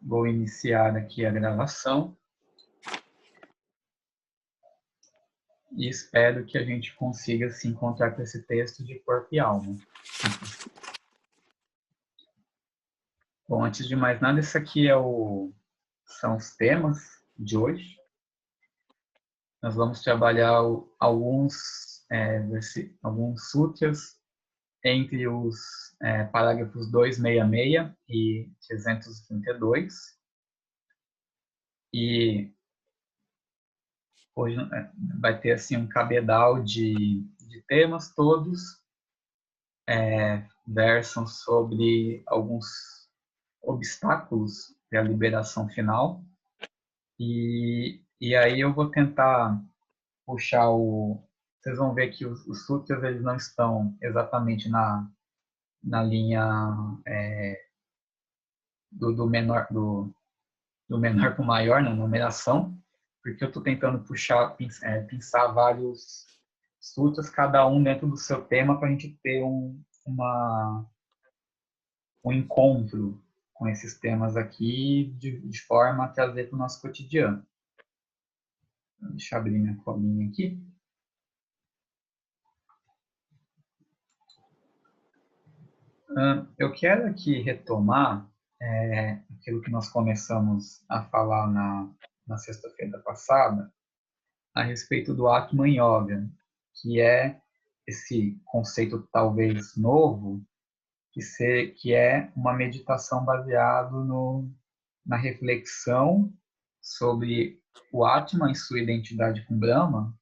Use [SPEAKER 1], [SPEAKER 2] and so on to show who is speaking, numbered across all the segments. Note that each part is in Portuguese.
[SPEAKER 1] Vou iniciar aqui a gravação e espero que a gente consiga se encontrar com esse texto de corpo e alma. Bom, antes de mais nada, esse aqui são os temas de hoje. Nós vamos trabalhar alguns sutras entre os parágrafos 266 e 332. E hoje vai ter assim, um cabedal de temas, todos versam sobre alguns obstáculos para a liberação final. E aí eu vou tentar puxar Vocês vão ver que os sutras eles não estão exatamente na linha do menor para o maior, na numeração, porque eu estou tentando pensar vários sutras, cada um dentro do seu tema, para a gente ter um encontro com esses temas aqui, de forma a trazer para o nosso cotidiano. Deixa eu abrir minha colinha aqui. Eu quero aqui retomar aquilo que nós começamos a falar na sexta-feira passada, a respeito do Atman Yoga, que é esse conceito talvez novo, que é uma meditação baseada na reflexão sobre o Atman e sua identidade com Brahma,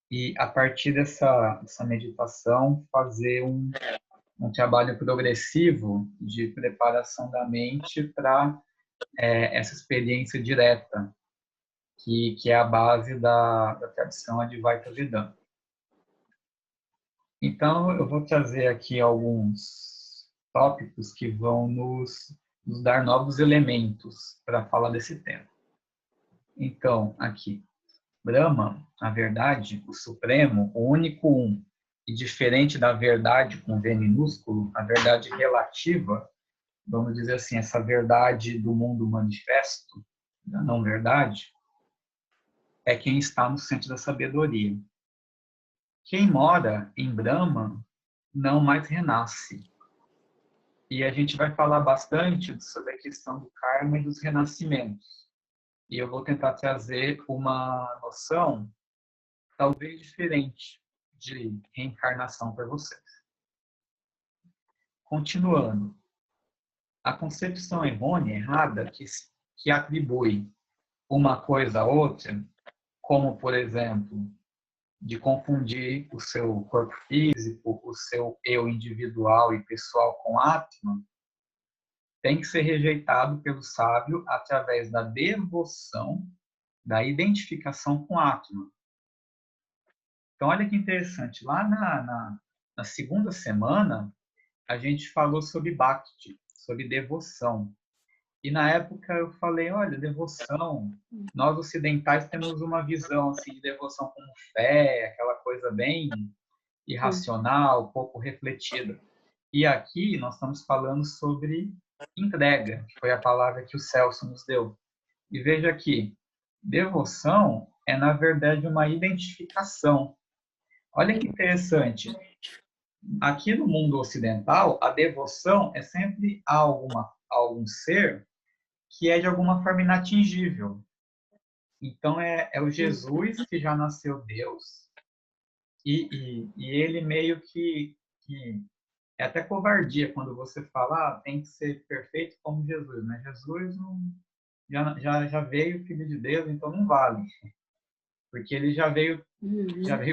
[SPEAKER 1] e a partir dessa meditação fazer um trabalho progressivo de preparação da mente para essa experiência direta, que é a base da tradição Advaita Vedanta. Então, eu vou trazer aqui alguns tópicos que vão nos dar novos elementos para falar desse tema. Então, aqui, Brahma, a verdade, o Supremo, o único um, e diferente da verdade com V minúsculo, a verdade relativa, vamos dizer assim, essa verdade do mundo manifesto, da não verdade, é quem está no centro da sabedoria. Quem mora em Brahma não mais renasce. E a gente vai falar bastante sobre a questão do karma e dos renascimentos. E eu vou tentar trazer uma noção talvez diferente de reencarnação para vocês. Continuando, a concepção errônea, errada, que atribui uma coisa a outra, como, por exemplo, de confundir o seu corpo físico, o seu eu individual e pessoal com Atman, tem que ser rejeitado pelo sábio através da devoção, da identificação com Atman. Então, olha que interessante. Lá na segunda semana, a gente falou sobre Bhakti, sobre devoção. E na época eu falei, olha, devoção, nós ocidentais temos uma visão assim, de devoção como fé, aquela coisa bem irracional, pouco refletida. E aqui nós estamos falando sobre entrega, que foi a palavra que o Celso nos deu. E veja aqui, devoção é, na verdade, uma identificação. Olha que interessante. Aqui no mundo ocidental, a devoção é sempre a algum ser que é de alguma forma inatingível. Então, é o Jesus que já nasceu Deus, e ele meio que é até covardia quando você fala, tem que ser perfeito como Jesus, né? Jesus já veio filho de Deus, então não vale, porque ele já veio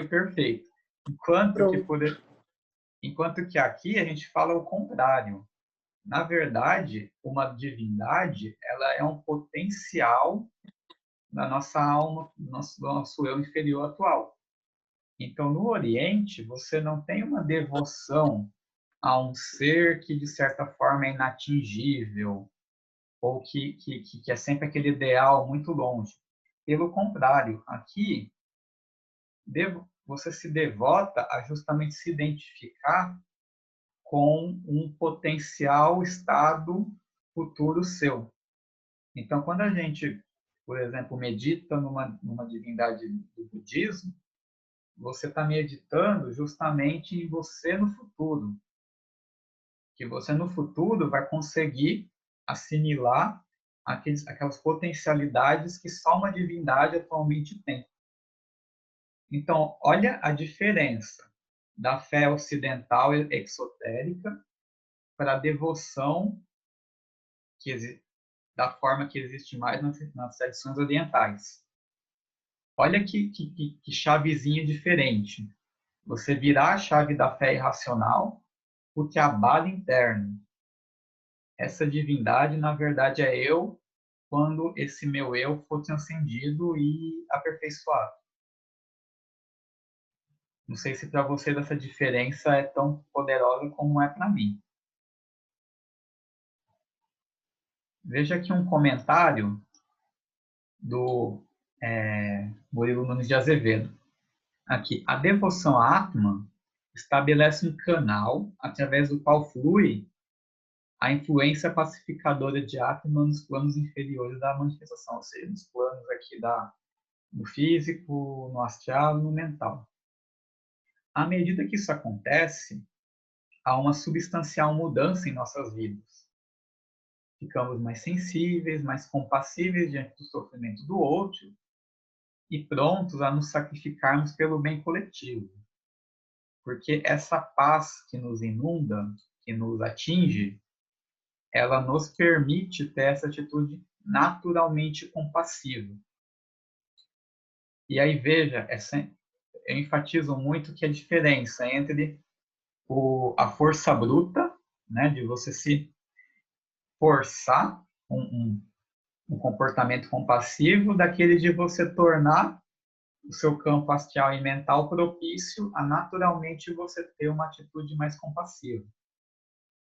[SPEAKER 1] perfeito. Enquanto que aqui a gente fala o contrário. Na verdade, uma divindade, ela é um potencial da nossa alma, do nosso eu inferior atual. Então, no Oriente, você não tem uma devoção a um ser que, de certa forma, é inatingível, ou que é sempre aquele ideal muito longe. Pelo contrário, aqui, você se devota a justamente se identificar com um potencial estado futuro seu. Então, quando a gente, por exemplo, medita numa divindade do budismo, você está meditando justamente em você no futuro, que você no futuro vai conseguir assimilar aquelas potencialidades que só uma divindade atualmente tem. Então, olha a diferença da fé ocidental exotérica para a devoção da forma que existe mais nas tradições orientais. Olha que chavezinha diferente. Você virar a chave da fé irracional, o que abala interno. Essa divindade, na verdade, é eu quando esse meu eu for transcendido e aperfeiçoado. Não sei se para vocês essa diferença é tão poderosa como é para mim. Veja aqui um comentário do Murilo Nunes de Azevedo. Aqui, a devoção à Atman estabelece um canal através do qual flui a influência pacificadora de Atman nos planos inferiores da manifestação, ou seja, nos planos aqui no físico, no astral e no mental. À medida que isso acontece, há uma substancial mudança em nossas vidas. Ficamos mais sensíveis, mais compassíveis diante do sofrimento do outro e prontos a nos sacrificarmos pelo bem coletivo. Porque essa paz que nos inunda, que nos atinge, ela nos permite ter essa atitude naturalmente compassiva. E aí, veja, eu enfatizo muito que a diferença entre a força bruta, né, de você se forçar um comportamento compassivo, daquele de você tornar o seu campo astral e mental propício a naturalmente você ter uma atitude mais compassiva.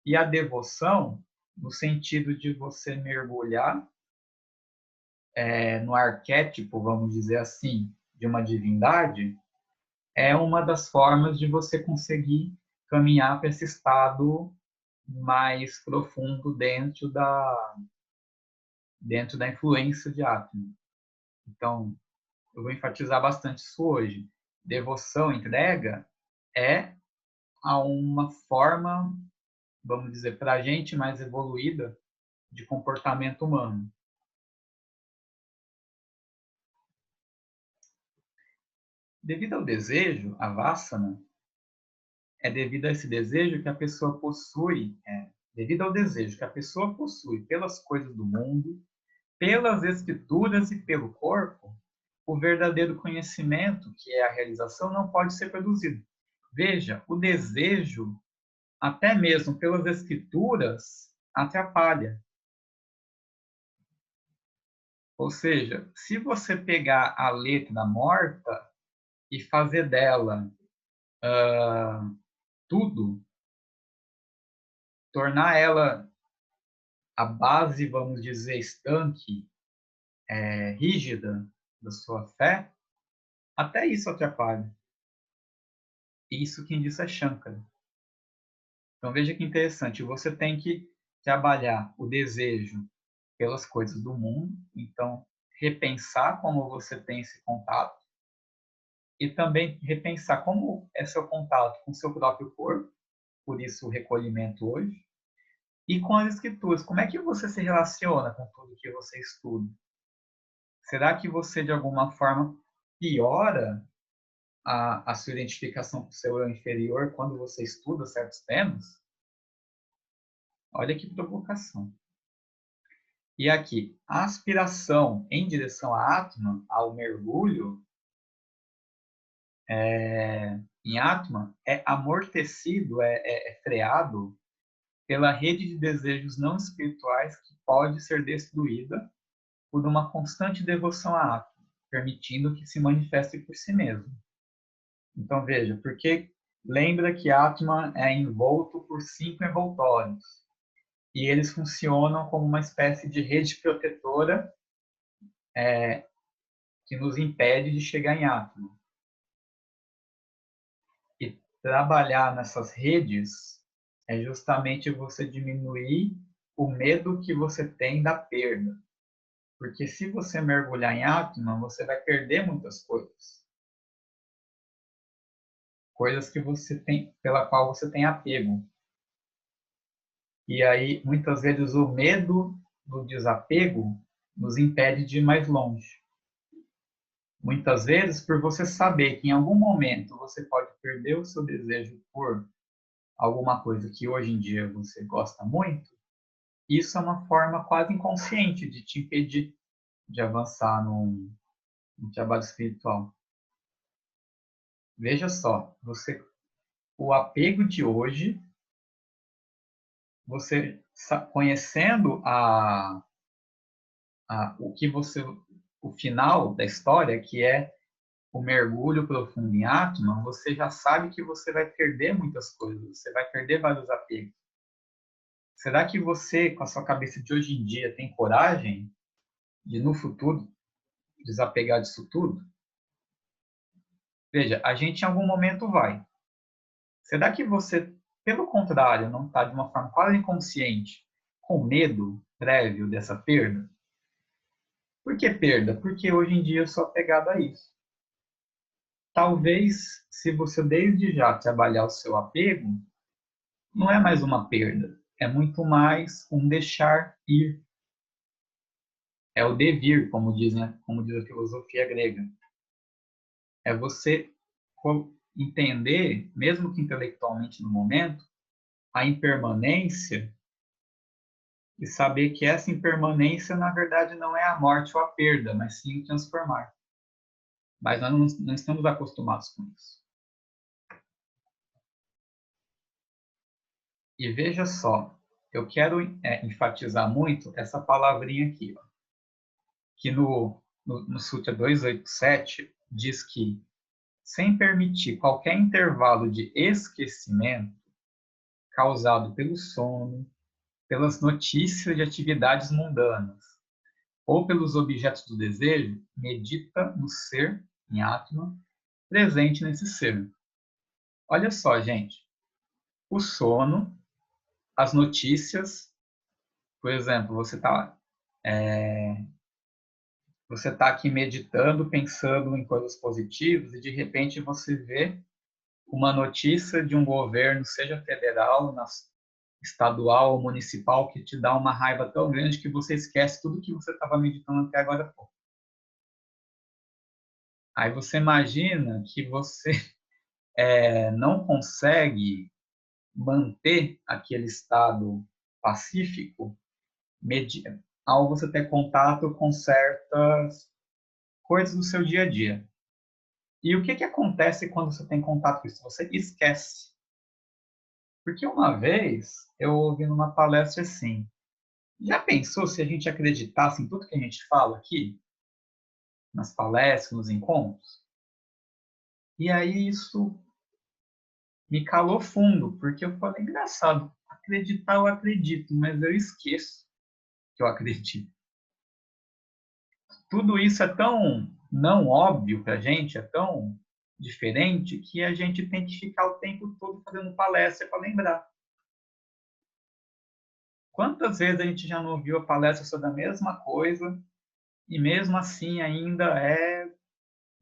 [SPEAKER 1] E a devoção, no sentido de você mergulhar no arquétipo, vamos dizer assim, de uma divindade, é uma das formas de você conseguir caminhar para esse estado mais profundo dentro da influência de Atman. Então, eu vou enfatizar bastante isso hoje. Devoção, entrega, é a uma forma, vamos dizer, para a gente mais evoluída de comportamento humano. Devido ao desejo, a vassana, é devido a esse desejo que a pessoa possui, devido ao desejo que a pessoa possui pelas coisas do mundo, pelas escrituras e pelo corpo, o verdadeiro conhecimento, que é a realização, não pode ser produzido. Veja, o desejo, até mesmo pelas escrituras, atrapalha. Ou seja, se você pegar a letra morta e fazer dela tudo, tornar ela a base, vamos dizer, estanque, rígida da sua fé, até isso atrapalha. Isso quem diz é Shankara. Então veja que interessante, você tem que trabalhar o desejo pelas coisas do mundo, então repensar como você tem esse contato e também repensar como é seu contato com o seu próprio corpo, por isso o recolhimento hoje, e com as escrituras. Como é que você se relaciona com tudo que você estuda? Será que você, de alguma forma, piora a sua identificação com o seu eu inferior quando você estuda certos temas? Olha que provocação. E aqui, a aspiração em direção à Atman, ao mergulho em Atman, é amortecido, é freado pela rede de desejos não espirituais que pode ser destruída por uma constante devoção à Atman, permitindo que se manifeste por si mesmo. Então veja, porque lembra que Atman é envolto por 5 envoltórios e eles funcionam como uma espécie de rede protetora que nos impede de chegar em Atman. E trabalhar nessas redes é justamente você diminuir o medo que você tem da perda. Porque se você mergulhar em Atman, você vai perder muitas coisas. Coisas que você tem, pela qual você tem apego. E aí, muitas vezes, o medo do desapego nos impede de ir mais longe. Muitas vezes, por você saber que em algum momento você pode perder o seu desejo por alguma coisa que hoje em dia você gosta muito, isso é uma forma quase inconsciente de te impedir de avançar no trabalho espiritual. Veja só, o apego de hoje, você conhecendo o final da história, que é o mergulho profundo em Atman, você já sabe que você vai perder muitas coisas, você vai perder vários apegos. Será que você, com a sua cabeça de hoje em dia, tem coragem de, no futuro, desapegar disso tudo? Veja, a gente em algum momento vai. Será que você, pelo contrário, não está de uma forma quase inconsciente, com medo prévio dessa perda? Por que perda? Porque hoje em dia eu sou apegado a isso. Talvez, se você desde já trabalhar o seu apego, não é mais uma perda, é muito mais um deixar ir. É o devir, como diz a filosofia grega. É você entender, mesmo que intelectualmente no momento, a impermanência e saber que essa impermanência, na verdade, não é a morte ou a perda, mas sim o transformar. Mas nós não estamos acostumados com isso. E veja só, eu quero enfatizar muito essa palavrinha aqui, ó, que no Sutra 287 diz que, sem permitir qualquer intervalo de esquecimento causado pelo sono, pelas notícias de atividades mundanas ou pelos objetos do desejo, medita no ser, em Atman, presente nesse ser. Olha só, gente, o sono, as notícias, por exemplo, você tá aqui meditando, pensando em coisas positivas e de repente você vê uma notícia de um governo, seja federal, estadual ou municipal, que te dá uma raiva tão grande que você esquece tudo que você estava meditando até agora há pouco. Aí você imagina que você não consegue manter aquele estado pacífico ao você ter contato com certas coisas do seu dia a dia. E o que acontece quando você tem contato com isso? Você esquece. Porque uma vez eu ouvi numa palestra assim, já pensou se a gente acreditasse em tudo que a gente fala aqui? Nas palestras, nos encontros? E aí isso me calou fundo, porque eu falei, engraçado, acreditar eu acredito, mas eu esqueço que eu acredito. Tudo isso é tão não óbvio para a gente, é tão diferente, que a gente tem que ficar o tempo todo fazendo palestra para lembrar. Quantas vezes a gente já não ouviu a palestra sobre a mesma coisa e mesmo assim ainda é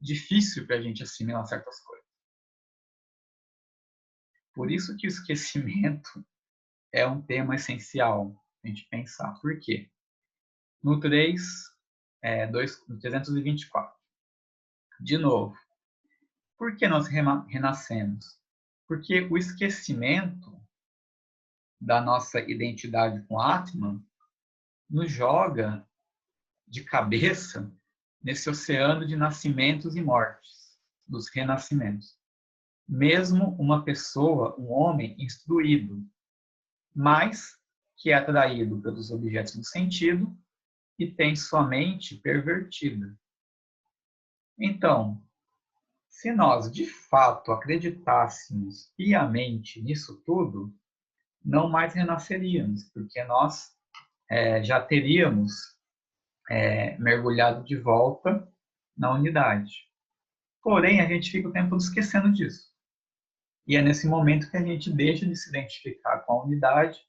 [SPEAKER 1] difícil para a gente assimilar certas coisas. Por isso que o esquecimento é um tema essencial a gente pensar. Por quê? No 324. De novo, por que nós renascemos? Porque o esquecimento da nossa identidade com Atman nos joga de cabeça nesse oceano de nascimentos e mortes, dos renascimentos. Mesmo uma pessoa, um homem instruído, mas que é atraído pelos objetos do sentido e tem sua mente pervertida. Então, se nós de fato acreditássemos piamente nisso tudo, não mais renasceríamos, porque nós já teríamos mergulhado de volta na unidade. Porém, a gente fica o tempo todo esquecendo disso. E é nesse momento que a gente deixa de se identificar com a unidade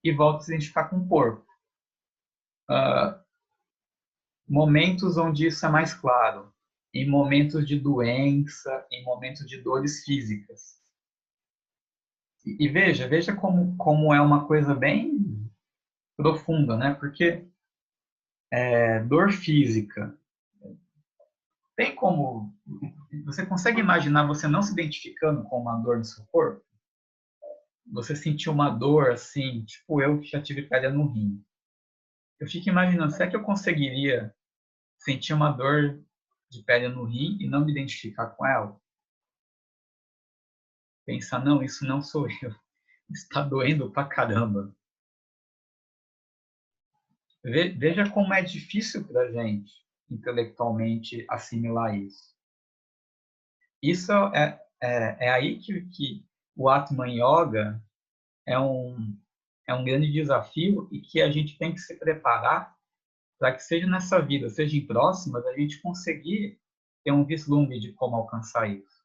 [SPEAKER 1] e volta a se identificar com o corpo. momentos onde isso é mais claro, em momentos de doença, em momentos de dores físicas. E veja como é uma coisa bem profunda, né? Porque dor física, tem como... Você consegue imaginar você não se identificando com uma dor no seu corpo? Você sentiu uma dor assim, tipo eu que já tive pedra no rim. Eu fico imaginando, será que eu conseguiria sentir uma dor de pedra no rim e não me identificar com ela? Pensar, não, isso não sou eu. Está doendo pra caramba. Veja como é difícil para a gente, intelectualmente, assimilar isso. Isso é aí que o Atman Yoga é um grande desafio e que a gente tem que se preparar para que seja nessa vida, seja em próximas, a gente conseguir ter um vislumbre de como alcançar isso.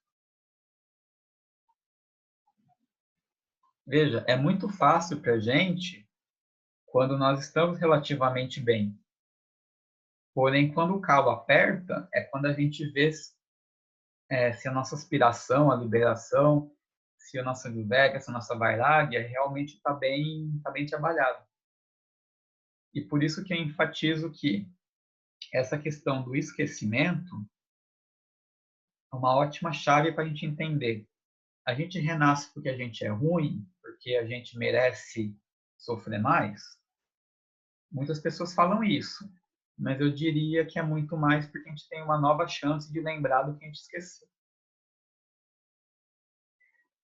[SPEAKER 1] Veja, é muito fácil para a gente quando nós estamos relativamente bem. Porém, quando o calo aperta, é quando a gente vê se a nossa aspiração, a liberação, se a nossa viveka, se a nossa vairagya realmente tá bem trabalhado. E por isso que eu enfatizo que essa questão do esquecimento é uma ótima chave para a gente entender. A gente renasce porque a gente é ruim, porque a gente merece sofrer mais? Muitas pessoas falam isso, mas eu diria que é muito mais porque a gente tem uma nova chance de lembrar do que a gente esqueceu.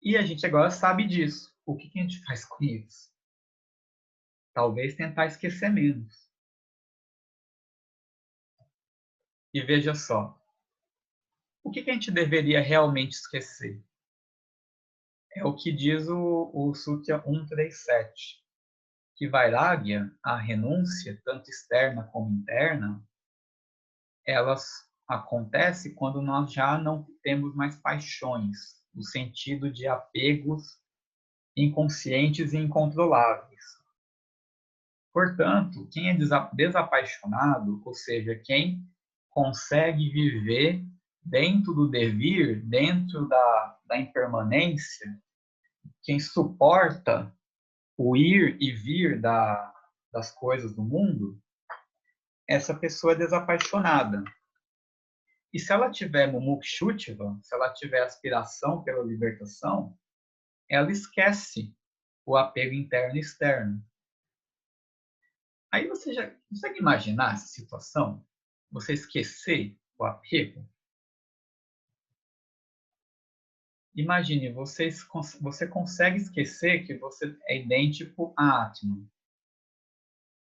[SPEAKER 1] E a gente agora sabe disso. O que a gente faz com isso? Talvez tentar esquecer menos. E veja só, o que a gente deveria realmente esquecer? É o que diz o Sutya 137, que Vairagya, a renúncia, tanto externa como interna, elas acontecem quando nós já não temos mais paixões, no sentido de apegos inconscientes e incontroláveis. Portanto, quem é desapaixonado, ou seja, quem consegue viver dentro do devir, dentro da impermanência, quem suporta o ir e vir das coisas do mundo, essa pessoa é desapaixonada. E se ela tiver mumukshutva, se ela tiver aspiração pela libertação, ela esquece o apego interno e externo. Aí você já consegue imaginar essa situação? Você esquecer o apego? Imagine, você consegue esquecer que você é idêntico a Atman.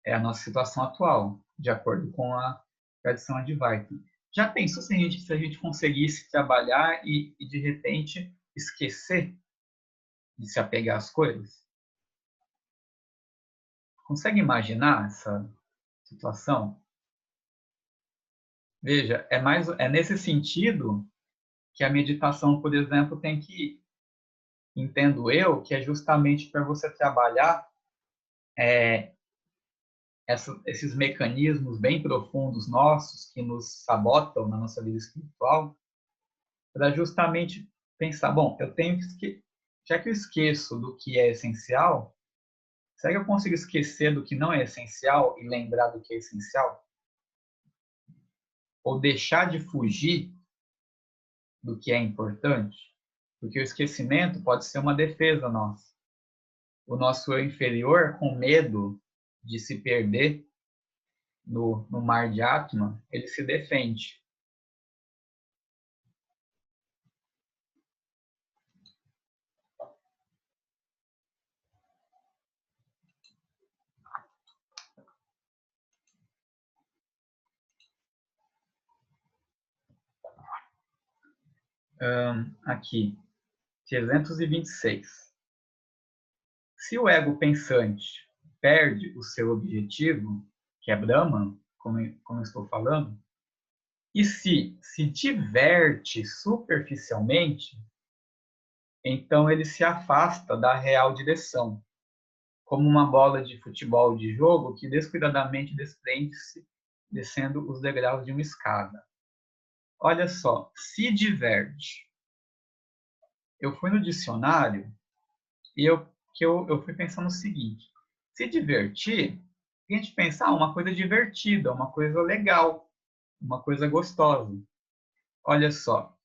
[SPEAKER 1] É a nossa situação atual, de acordo com a tradição Advaita. Já pensou se a gente conseguisse trabalhar e de repente esquecer de se apegar às coisas? Consegue imaginar essa situação? Veja, é nesse sentido que a meditação, por exemplo, tem que ir. Entendo eu que é justamente para você trabalhar esses mecanismos bem profundos nossos que nos sabotam na nossa vida espiritual, para justamente pensar, bom, eu tenho que, já que eu esqueço do que é essencial, será que eu consigo esquecer do que não é essencial e lembrar do que é essencial? Ou deixar de fugir do que é importante? Porque o esquecimento pode ser uma defesa nossa. O nosso eu inferior, com medo de se perder no mar de Atman, ele se defende. Aqui, 326. Se o ego pensante perde o seu objetivo, que é Brahman, como eu estou falando, e se diverte superficialmente, então ele se afasta da real direção, como uma bola de futebol de jogo que descuidadamente desprende-se descendo os degraus de uma escada. Olha só, se diverte. Eu fui no dicionário e eu fui pensando o seguinte: se divertir, a gente pensa, uma coisa divertida, uma coisa legal, uma coisa gostosa. Olha só,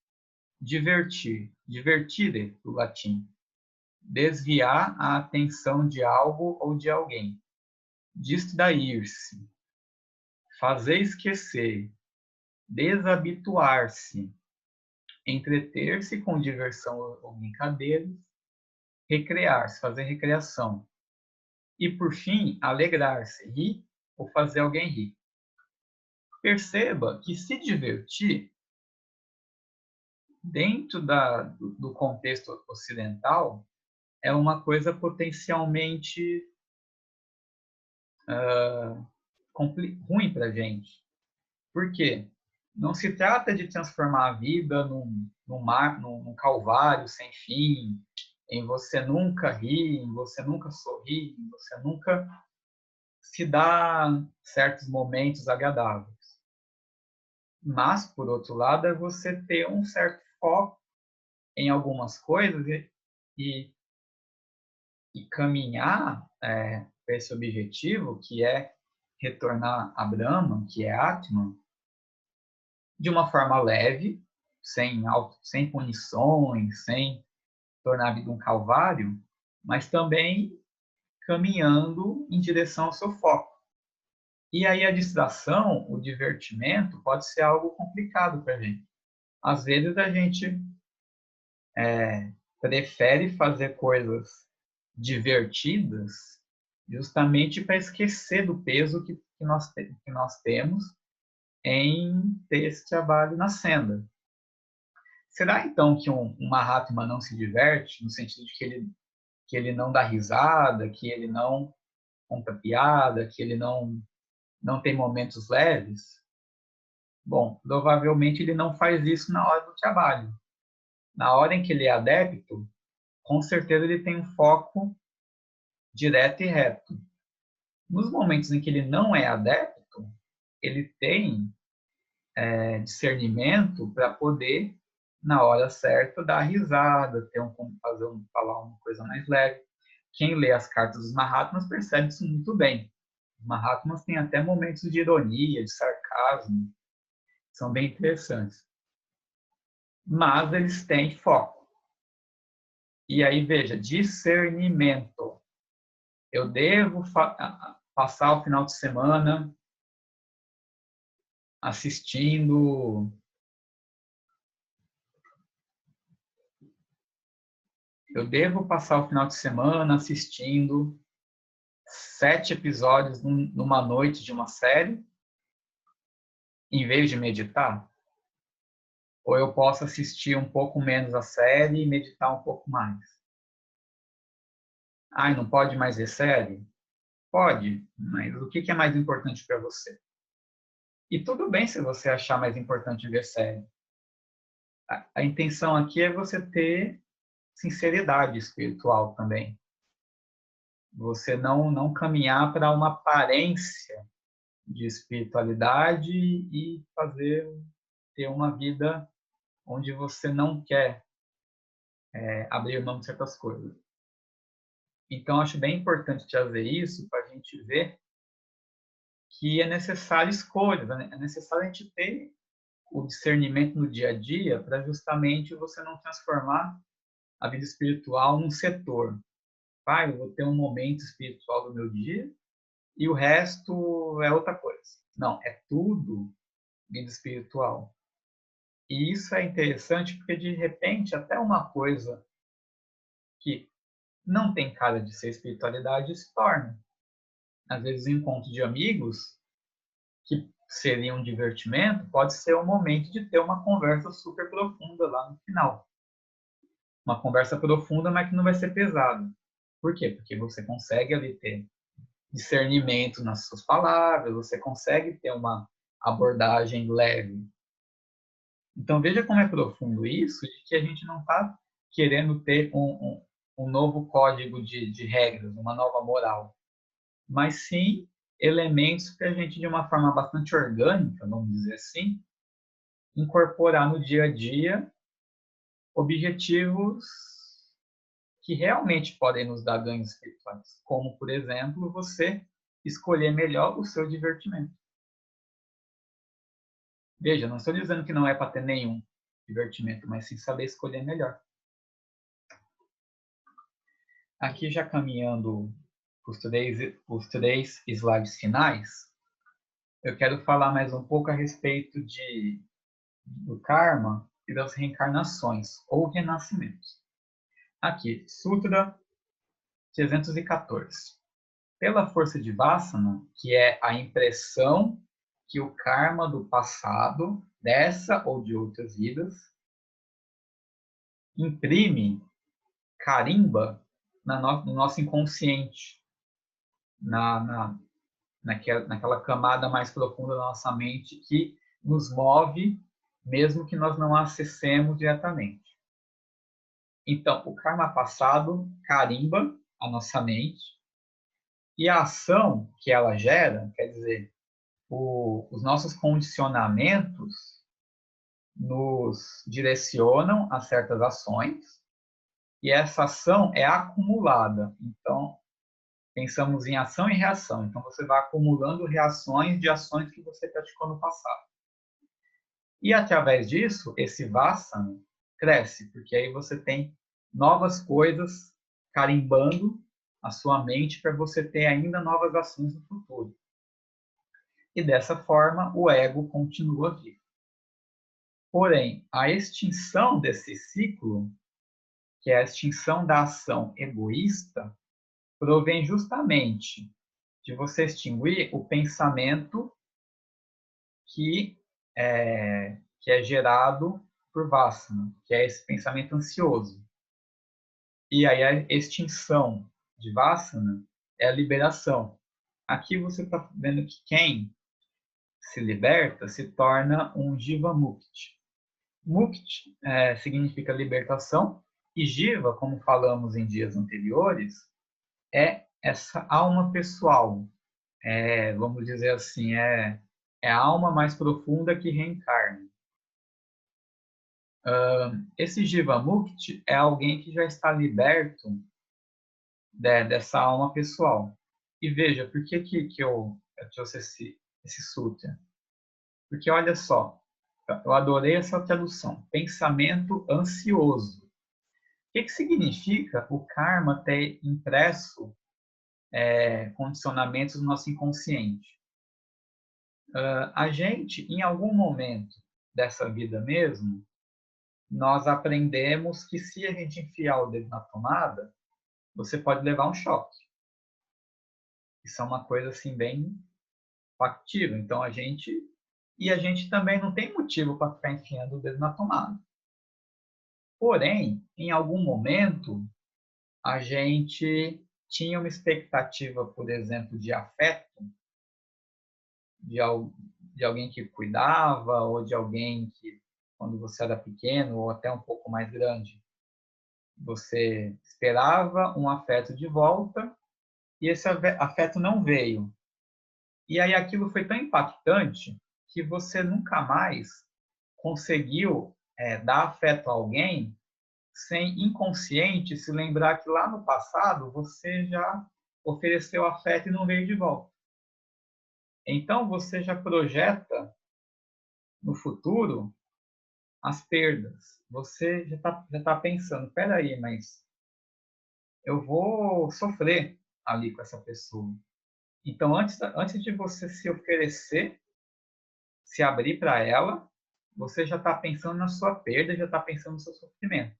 [SPEAKER 1] divertir, divertire, do latim, desviar a atenção de algo ou de alguém, distrair-se, fazer esquecer, desabituar-se, entreter-se com diversão ou brincadeiras, recrear-se, fazer recreação. E, por fim, alegrar-se, rir ou fazer alguém rir. Perceba que se divertir, dentro do contexto ocidental, é uma coisa potencialmente ruim para a gente. Por quê? Não se trata de transformar a vida num calvário sem fim, em você nunca rir, em você nunca sorrir, em você nunca se dar certos momentos agradáveis. Mas, por outro lado, é você ter um certo foco em algumas coisas e caminhar para esse objetivo, que é retornar a Brahman, que é Atman, de uma forma leve, sem punições, sem tornar a vida um calvário, mas também caminhando em direção ao seu foco. E aí a distração, o divertimento, pode ser algo complicado para a gente. Às vezes a gente prefere fazer coisas divertidas justamente para esquecer do peso que nós temos em ter esse trabalho na senda. Será então que um Mahatma não se diverte, no sentido de que ele não dá risada, que ele não conta piada, que ele não tem momentos leves? Bom, provavelmente ele não faz isso na hora do trabalho. Na hora em que ele é adepto, com certeza ele tem um foco direto e reto. Nos momentos em que ele não é adepto, ele tem discernimento para poder, na hora certa, dar risada, falar uma coisa mais leve. Quem lê as cartas dos Mahatmas percebe isso muito bem. Os Mahatmas têm até momentos de ironia, de sarcasmo, são bem interessantes. Mas eles têm foco. E aí, veja, discernimento. Eu devo passar o final de semana assistindo. Eu devo passar o final de semana assistindo 7 episódios numa noite de uma série, em vez de meditar? Ou eu posso assistir um pouco menos a série e meditar um pouco mais? Ah, não pode mais ver série? Pode, mas o que é mais importante para você? E tudo bem se você achar mais importante ver série. A intenção aqui é você ter sinceridade espiritual também. Você não caminhar para uma aparência de espiritualidade e ter uma vida onde você não quer abrir mão de certas coisas. Então, acho bem importante trazer isso para a gente ver que é necessário escolhas, é necessário a gente ter o discernimento no dia a dia para justamente você não transformar a vida espiritual num setor. Eu vou ter um momento espiritual do meu dia e o resto é outra coisa. Não, é tudo vida espiritual. E isso é interessante porque, de repente, até uma coisa que não tem cara de ser espiritualidade se torna. Às vezes, o encontro de amigos, que seria um divertimento, pode ser um momento de ter uma conversa super profunda lá no final. Uma conversa profunda, mas que não vai ser pesada. Por quê? Porque você consegue ali ter discernimento nas suas palavras, você consegue ter uma abordagem leve. Então, veja como é profundo isso, de que a gente não está querendo ter um novo código de regras, uma nova moral, mas sim elementos que a gente, de uma forma bastante orgânica, vamos dizer assim, incorporar no dia a dia objetivos que realmente podem nos dar ganhos espirituais, como, por exemplo, você escolher melhor o seu divertimento. Veja, não estou dizendo que não é para ter nenhum divertimento, mas sim saber escolher melhor. Aqui já caminhando os três slides finais, eu quero falar mais um pouco a respeito do karma e das reencarnações ou renascimentos. Aqui, Sutra 314. Pela força de Vassana, que é a impressão que o karma do passado, dessa ou de outras vidas, imprime, carimba no nosso inconsciente, naquela camada mais profunda da nossa mente que nos move, mesmo que nós não acessemos diretamente. Então, o karma passado carimba a nossa mente e a ação que ela gera, quer dizer, os nossos condicionamentos nos direcionam a certas ações e essa ação é acumulada. Então, pensamos em ação e reação. Então, você vai acumulando reações de ações que você praticou no passado. E, através disso, esse Vassana cresce, porque aí você tem novas coisas carimbando a sua mente para você ter ainda novas ações no futuro. E, dessa forma, o ego continua vivo. Porém, a extinção desse ciclo, que é a extinção da ação egoísta, provém justamente de você extinguir o pensamento que é gerado por Vassana, que é esse pensamento ansioso. E aí a extinção de Vassana é a liberação. Aqui você está vendo que quem se liberta se torna um Jiva Mukti. Mukti significa libertação, e Jiva, como falamos em dias anteriores, é essa alma pessoal. Vamos dizer assim, é a alma mais profunda que reencarna. Esse Jiva Mukti é alguém que já está liberto dessa alma pessoal. E veja, por que eu trouxe esse sutra? Porque olha só, eu adorei essa tradução. Pensamento ansioso. O que significa o karma ter impresso condicionamentos no nosso inconsciente? A gente, em algum momento dessa vida mesmo, nós aprendemos que se a gente enfiar o dedo na tomada, você pode levar um choque. Isso é uma coisa assim bem factível. Então a gente também não tem motivo para ficar enfiando o dedo na tomada. Porém, em algum momento, a gente tinha uma expectativa, por exemplo, de afeto, de alguém que cuidava, ou de alguém que, quando você era pequeno, ou até um pouco mais grande, você esperava um afeto de volta, e esse afeto não veio. E aí aquilo foi tão impactante que você nunca mais conseguiu dar afeto a alguém sem inconsciente se lembrar que lá no passado você já ofereceu afeto e não veio de volta. Então você já projeta no futuro as perdas. Você já tá pensando, espera aí, mas eu vou sofrer ali com essa pessoa. Então, antes de você se oferecer, se abrir para ela, você já está pensando na sua perda, já está pensando no seu sofrimento.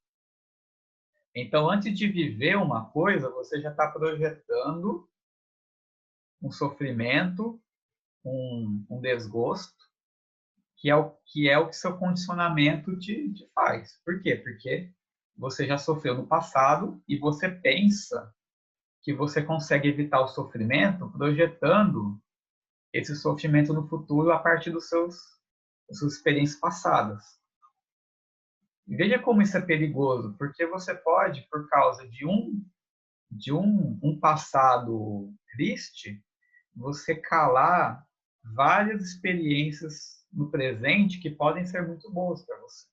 [SPEAKER 1] Então, antes de viver uma coisa, você já está projetando um sofrimento, um desgosto, que é o que seu condicionamento te faz. Por quê? Porque você já sofreu no passado e você pensa que você consegue evitar o sofrimento projetando esse sofrimento no futuro a partir das suas experiências passadas. E veja como isso é perigoso, porque você pode, por causa de um passado triste, você calar várias experiências no presente que podem ser muito boas para você.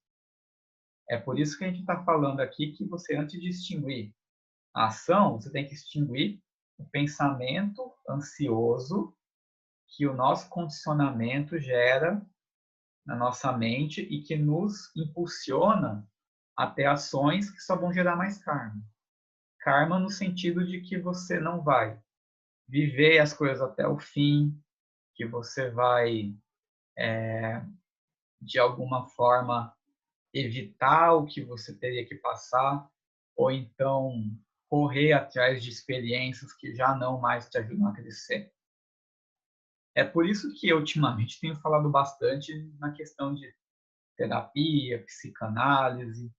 [SPEAKER 1] É por isso que a gente está falando aqui que você, antes de extinguir a ação, você tem que extinguir o pensamento ansioso que o nosso condicionamento gera na nossa mente e que nos impulsiona a ter ações que só vão gerar mais karma. Karma no sentido de que você não vai viver as coisas até o fim, que você vai, de alguma forma, evitar o que você teria que passar, ou então correr atrás de experiências que já não mais te ajudam a crescer. É por isso que eu, ultimamente, tenho falado bastante na questão de terapia, psicanálise,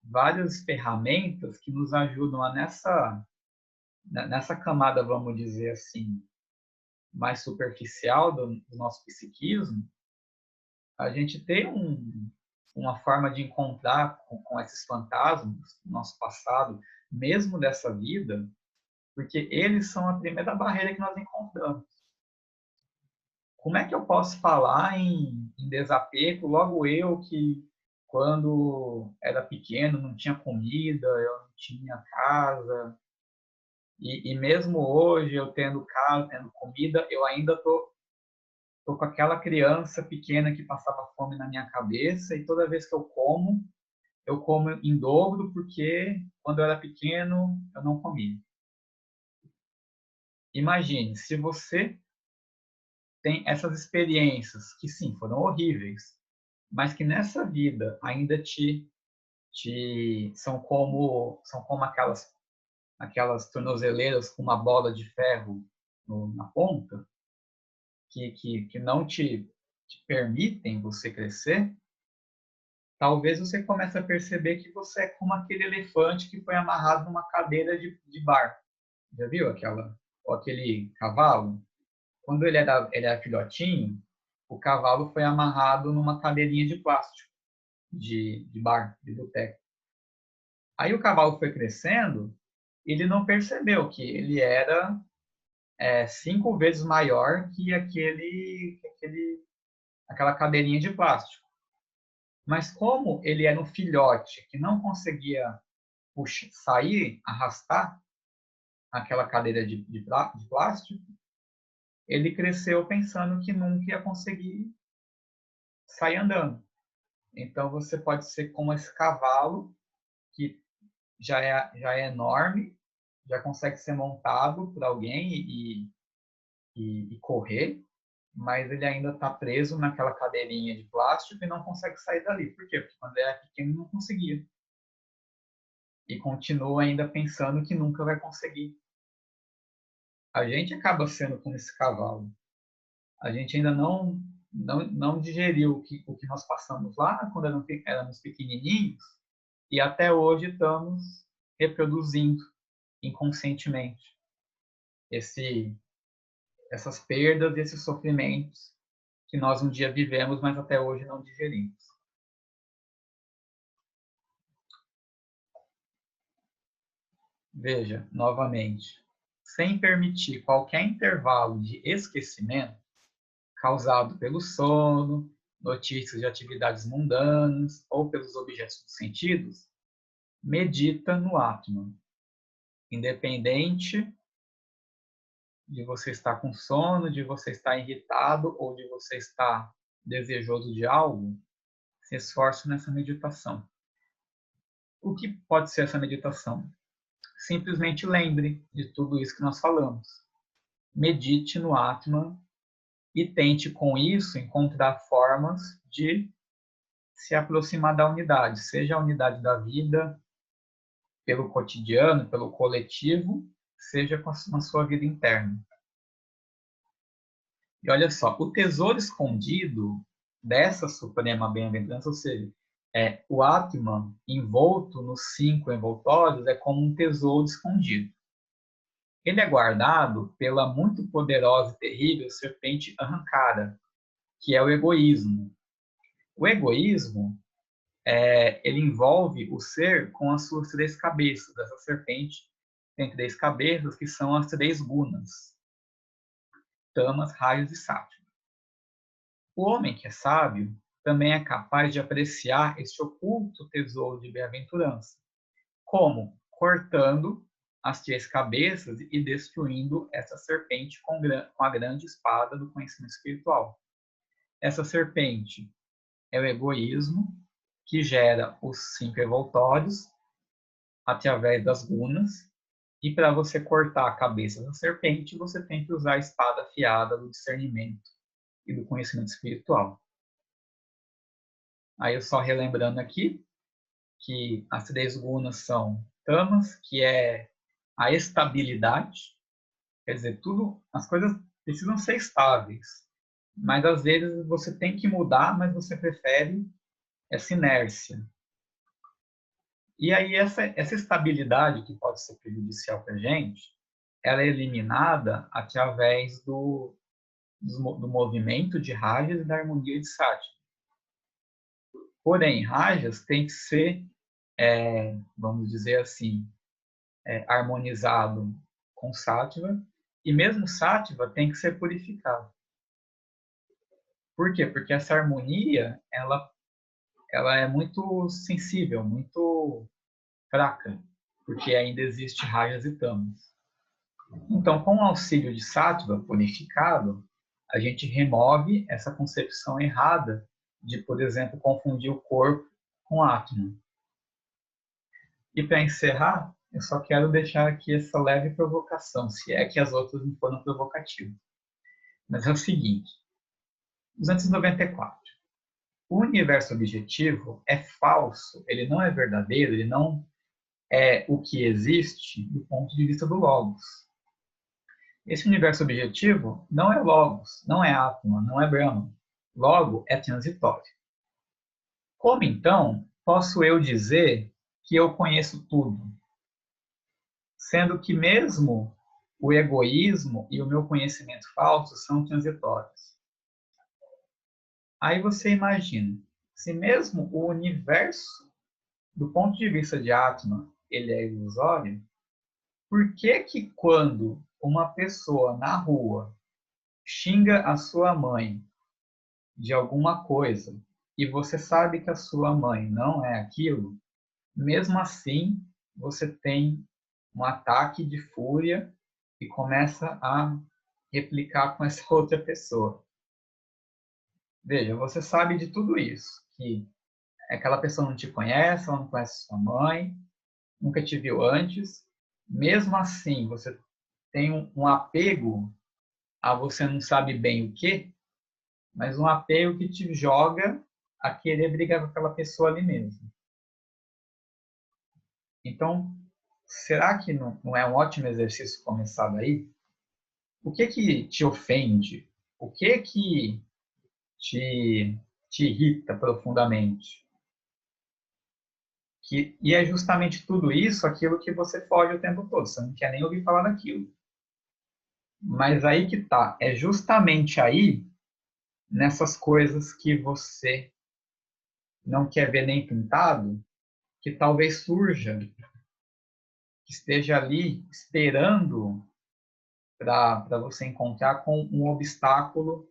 [SPEAKER 1] várias ferramentas que nos ajudam a nessa camada, vamos dizer assim, mais superficial do nosso psiquismo, a gente ter uma forma de encontrar com esses fantasmas do nosso passado, mesmo dessa vida, porque eles são a primeira barreira que nós encontramos. Como é que eu posso falar em desapego, logo eu que, quando era pequeno, não tinha comida, eu não tinha casa, e mesmo hoje, eu tendo casa, tendo comida, eu ainda tô com aquela criança pequena que passava fome na minha cabeça, e toda vez que eu como em dobro, porque quando eu era pequeno, eu não comia. Imagine, se você tem essas experiências, que sim, foram horríveis, mas que nessa vida ainda são como aquelas tornozeleiras com uma bola de ferro na ponta, que não te permitem você crescer. Talvez você comece a perceber que você é como aquele elefante que foi amarrado numa cadeira de bar. Já viu ou aquele cavalo? Quando ele era filhotinho, o cavalo foi amarrado numa cadeirinha de plástico, de bar, de boteco. Aí o cavalo foi crescendo, ele não percebeu que ele era 5 vezes maior que aquela cadeirinha de plástico. Mas como ele era um filhote que não conseguia sair, arrastar aquela cadeira de plástico, ele cresceu pensando que nunca ia conseguir sair andando. Então você pode ser como esse cavalo que já é enorme, já consegue ser montado por alguém e correr, mas ele ainda está preso naquela cadeirinha de plástico e não consegue sair dali. Por quê? Porque quando ele era pequeno não conseguia. E continua ainda pensando que nunca vai conseguir. A gente acaba sendo como esse cavalo. A gente ainda não digeriu o que nós passamos lá quando éramos pequenininhos e até hoje estamos reproduzindo inconscientemente essas perdas e esses sofrimentos que nós um dia vivemos, mas até hoje não digerimos. Veja, novamente, sem permitir qualquer intervalo de esquecimento causado pelo sono, notícias de atividades mundanas ou pelos objetos dos sentidos, medita no Atman. Independente de você estar com sono, de você estar irritado ou de você estar desejoso de algo, se esforce nessa meditação. O que pode ser essa meditação? Simplesmente lembre de tudo isso que nós falamos. Medite no Atman e tente com isso encontrar formas de se aproximar da unidade, seja a unidade da vida, pelo cotidiano, pelo coletivo, seja na sua vida interna. E olha só, o tesouro escondido dessa suprema bem-aventurança, ou seja, o Atman envolto nos 5 envoltórios é como um tesouro escondido. Ele é guardado pela muito poderosa e terrível serpente arrancada, que é o egoísmo. O egoísmo, ele envolve o ser com as suas 3 cabeças. Essa serpente tem 3 cabeças, que são as 3 gunas. tamas, rajas e sátiva. O homem que é sábio também é capaz de apreciar este oculto tesouro de bem-aventurança, como cortando as 3 cabeças e destruindo essa serpente com a grande espada do conhecimento espiritual. Essa serpente é o egoísmo, que gera os 5 revoltórios através das gunas, e para você cortar a cabeça da serpente, você tem que usar a espada afiada do discernimento e do conhecimento espiritual. Aí eu só relembrando aqui que as 3 gunas são tamas, que é a estabilidade, quer dizer, as coisas precisam ser estáveis, mas às vezes você tem que mudar, mas você prefere essa inércia. E aí essa estabilidade que pode ser prejudicial para a gente, ela é eliminada através do movimento de rajas e da harmonia de sátiva. Porém, rajas tem que ser, vamos dizer assim, harmonizado com sátiva, e mesmo sátiva tem que ser purificado. Por quê? Porque essa harmonia, ela é muito sensível, muito fraca, porque ainda existe rajas e tamas. Então, com o auxílio de sátiva purificado, a gente remove essa concepção errada de, por exemplo, confundir o corpo com Atman. E para encerrar, eu só quero deixar aqui essa leve provocação, se é que as outras não foram provocativas. Mas é o seguinte, 294. O universo objetivo é falso, ele não é verdadeiro, ele não é o que existe do ponto de vista do Logos. Esse universo objetivo não é Logos, não é Atman, não é Brahman. Logo, é transitório. Como, então, posso eu dizer que eu conheço tudo? Sendo que mesmo o egoísmo e o meu conhecimento falso são transitórios. Aí você imagina, se mesmo o universo, do ponto de vista de Atman, ele é ilusório, por que que quando uma pessoa na rua xinga a sua mãe de alguma coisa e você sabe que a sua mãe não é aquilo, mesmo assim você tem um ataque de fúria e começa a replicar com essa outra pessoa? Veja, você sabe de tudo isso, que aquela pessoa não te conhece, ela não conhece sua mãe, nunca te viu antes, mesmo assim você tem um apego a você não sabe bem o quê, mas um apego que te joga a querer brigar com aquela pessoa ali mesmo. Então, será que não é um ótimo exercício começar daí? O que que te ofende? O que que te irrita profundamente? E é justamente tudo isso, aquilo que você foge o tempo todo. Você não quer nem ouvir falar daquilo. Mas aí que tá. É justamente aí, nessas coisas que você não quer ver nem pintado, que talvez surja, que esteja ali esperando para você encontrar com um obstáculo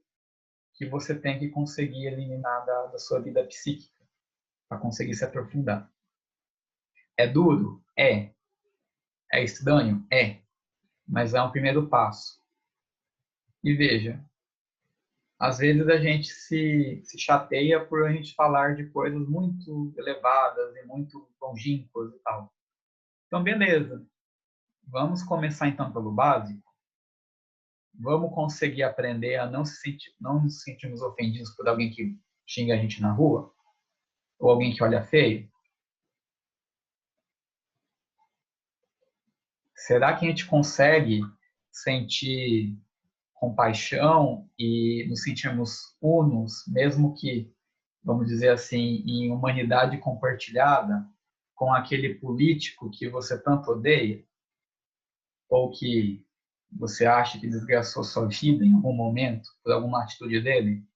[SPEAKER 1] que você tem que conseguir eliminar da sua vida psíquica, para conseguir se aprofundar. É duro? É. É estranho? É. Mas é um primeiro passo. E veja, às vezes a gente se chateia por a gente falar de coisas muito elevadas e muito longínquas e tal. Então, beleza. Vamos começar então pelo básico. Vamos conseguir aprender a não nos sentirmos ofendidos por alguém que xinga a gente na rua? Ou alguém que olha feio? Será que a gente consegue sentir compaixão e nos sentirmos unos, mesmo que, vamos dizer assim, em humanidade compartilhada, com aquele político que você tanto odeia? Ou que você acha que desgraçou sua vida em algum momento por alguma atitude dele?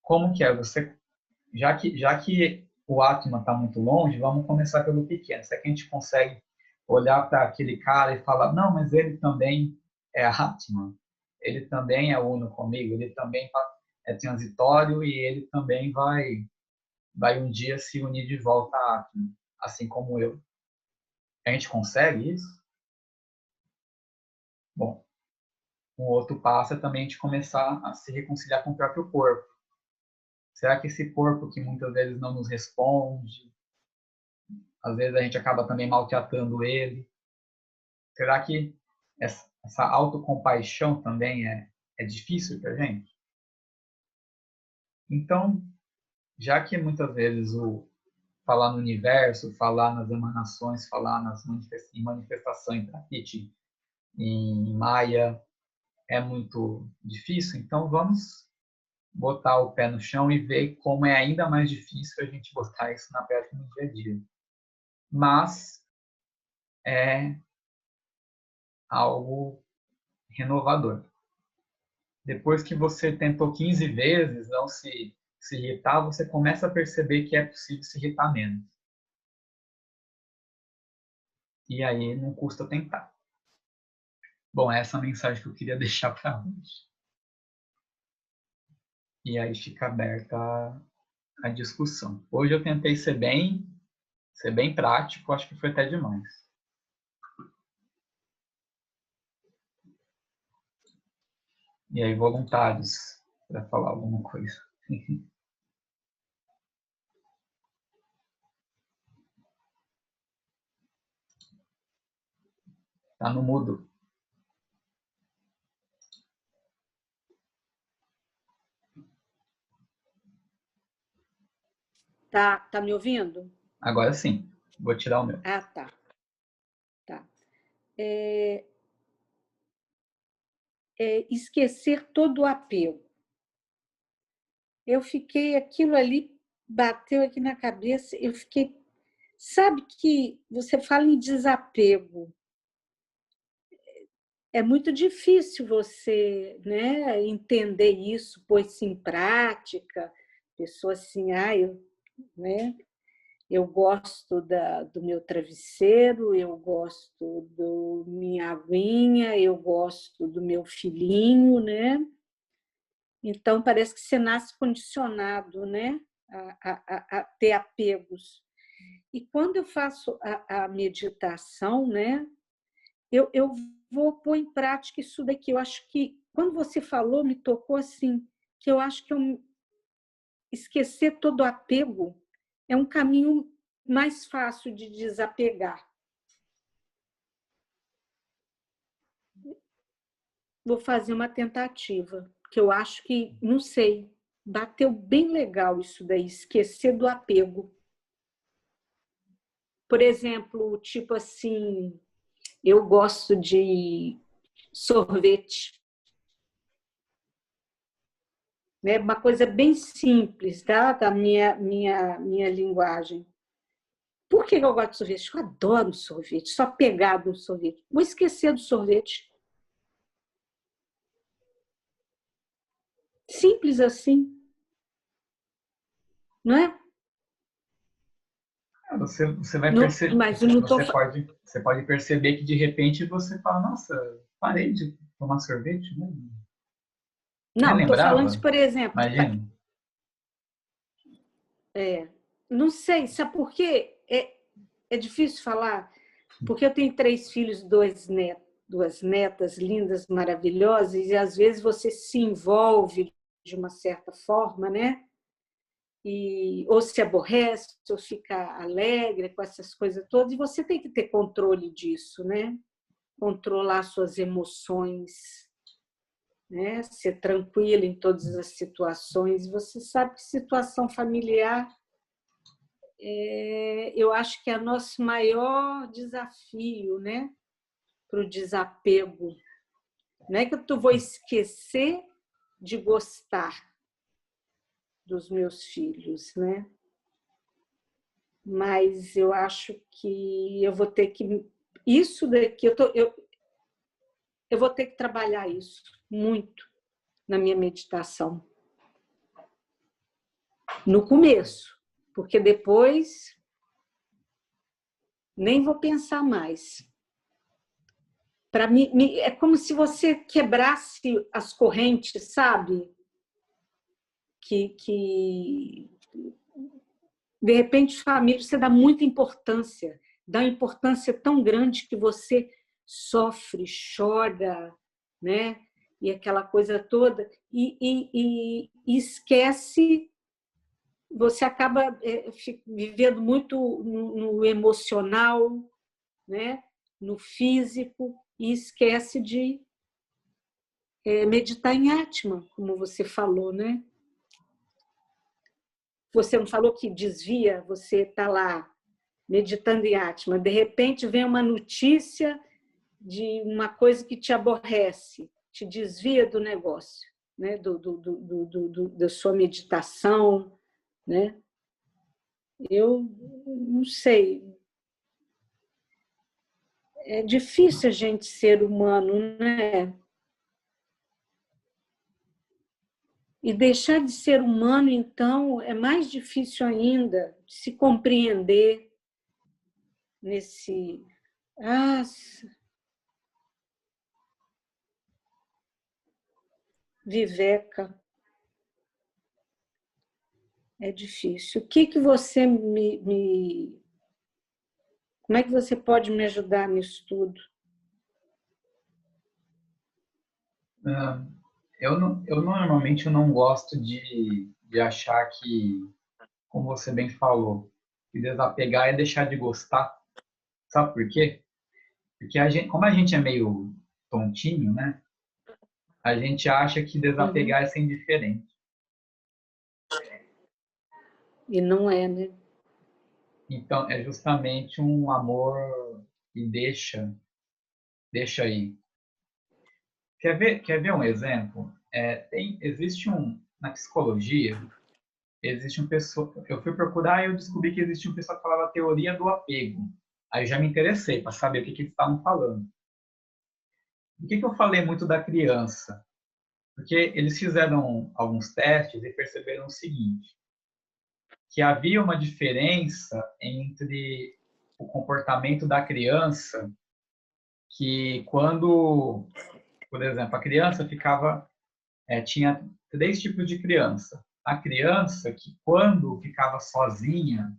[SPEAKER 1] Como que é? Já que o Atman está muito longe, vamos começar pelo pequeno. Será que a gente consegue olhar para aquele cara e falar, não, mas ele também é Atman? ele também é uno comigo, ele também é transitório e ele também vai um dia se unir de volta à Atman, assim como eu. A gente consegue isso? Bom, um outro passo é também a gente começar a se reconciliar com o próprio corpo. Será que esse corpo que muitas vezes não nos responde, às vezes a gente acaba também maltratando ele, será que essa autocompaixão também é difícil para a gente? Então, já que muitas vezes o falar no universo, falar nas emanações, falar em manifestações da Prakriti, em Maya, é muito difícil, então vamos botar o pé no chão e ver como é ainda mais difícil a gente botar isso na prática no dia a dia. Mas é algo renovador. Depois que você tentou 15 vezes não se irritar, você começa a perceber que é possível se irritar menos. E aí não custa tentar. Bom, essa é a mensagem que eu queria deixar para hoje. E aí fica aberta a discussão. Hoje eu tentei ser bem prático, acho que foi até demais. E aí, voluntários, para falar alguma coisa. Tá no mudo.
[SPEAKER 2] Tá me ouvindo?
[SPEAKER 1] Agora sim, vou tirar o meu.
[SPEAKER 2] Ah, tá. Esquecer todo o apego. Eu fiquei, aquilo ali bateu aqui na cabeça, eu fiquei. Sabe que você fala em desapego. É muito difícil você, né, entender isso, pôr isso em prática. Pessoa assim, eu gosto do meu travesseiro, eu gosto do minha aguinha, eu gosto do meu filhinho, né? Então, parece que você nasce condicionado, né, a ter apegos. E quando eu faço a meditação, né, eu vou pôr em prática isso daqui. Eu acho que, quando você falou, me tocou assim, que eu acho que esquecer todo o apego é um caminho mais fácil de desapegar. Vou fazer uma tentativa, que eu acho que, não sei, bateu bem legal isso daí, esquecer do apego. Por exemplo, tipo assim, eu gosto de sorvete, né? Uma coisa bem simples, tá? Da minha linguagem. Por que eu gosto de sorvete? Eu adoro sorvete, só pegar no sorvete. Vou esquecer do sorvete. Simples assim, não é?
[SPEAKER 1] Você vai
[SPEAKER 2] Não,
[SPEAKER 1] perceber,
[SPEAKER 2] mas eu não tô...
[SPEAKER 1] você pode perceber que de repente você fala, nossa, parei de tomar sorvete, né? Nem
[SPEAKER 2] Não, estou falando isso,
[SPEAKER 1] lembrava.
[SPEAKER 2] por exemplo,
[SPEAKER 1] Imagina.
[SPEAKER 2] não sei, sabe por quê? É difícil falar, porque eu tenho 3 filhos, 2 netas lindas, maravilhosas, e às vezes você se envolve de uma certa forma, né? Ou se aborrece, ou fica alegre com essas coisas todas, e você tem que ter controle disso, né? Controlar suas emoções, né? Ser tranquila em todas as situações. Você sabe que situação familiar, eu acho que é o nosso maior desafio, né? Para o desapego. Não é que eu vou esquecer de gostar dos meus filhos, né? Mas eu acho que eu vou ter que... Isso daqui, eu vou ter que trabalhar isso muito na minha meditação. No começo, porque depois nem vou pensar mais. para mim, é como se você quebrasse as correntes, sabe? Que de repente, família, você dá muita importância, dá uma importância tão grande que você sofre, chora, né? E aquela coisa toda, e esquece, você acaba vivendo muito no emocional, né? No físico, e esquece de meditar em Atman, como você falou, né? Você não falou que desvia, você está lá meditando em Atman, de repente vem uma notícia de uma coisa que te aborrece, te desvia do negócio, né? Da sua meditação, né? Eu não sei, é difícil a gente ser humano, né? E deixar de ser humano, então, é mais difícil ainda de se compreender nesse... Ah, Viveca, é difícil. O que você Como é que você pode me ajudar nisso tudo?
[SPEAKER 1] Eu normalmente não gosto de achar que, como você bem falou, que desapegar é deixar de gostar. Sabe por quê? Porque como a gente é meio tontinho, né? A gente acha que
[SPEAKER 2] Uhum.
[SPEAKER 1] desapegar é ser indiferente.
[SPEAKER 2] E não é, né?
[SPEAKER 1] Então, é justamente um amor que deixa aí. Quer ver um exemplo? Existe na psicologia, existe um pessoa, eu fui procurar e eu descobri que existe um pessoal que falava teoria do apego. Aí eu já me interessei para saber o que eles estavam falando. Por que eu falei muito da criança? Porque eles fizeram alguns testes e perceberam o seguinte, que havia uma diferença entre o comportamento da criança, que quando, por exemplo, a criança tinha três tipos de criança. A criança que, quando ficava sozinha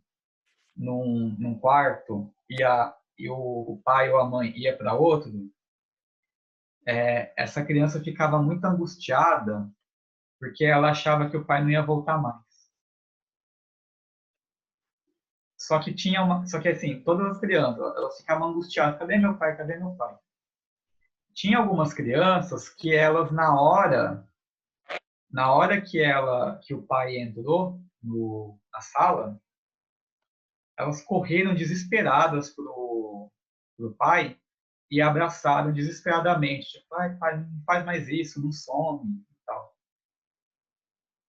[SPEAKER 1] num quarto e o pai ou a mãe ia para outro, essa criança ficava muito angustiada porque ela achava que o pai não ia voltar mais. Só que assim, todas as crianças, elas ficavam angustiadas, cadê meu pai? Cadê meu pai? Tinha algumas crianças que elas na hora que o pai entrou na sala, elas correram desesperadas pro pai e abraçaram desesperadamente, tipo, pai, não faz mais isso, não some e tal.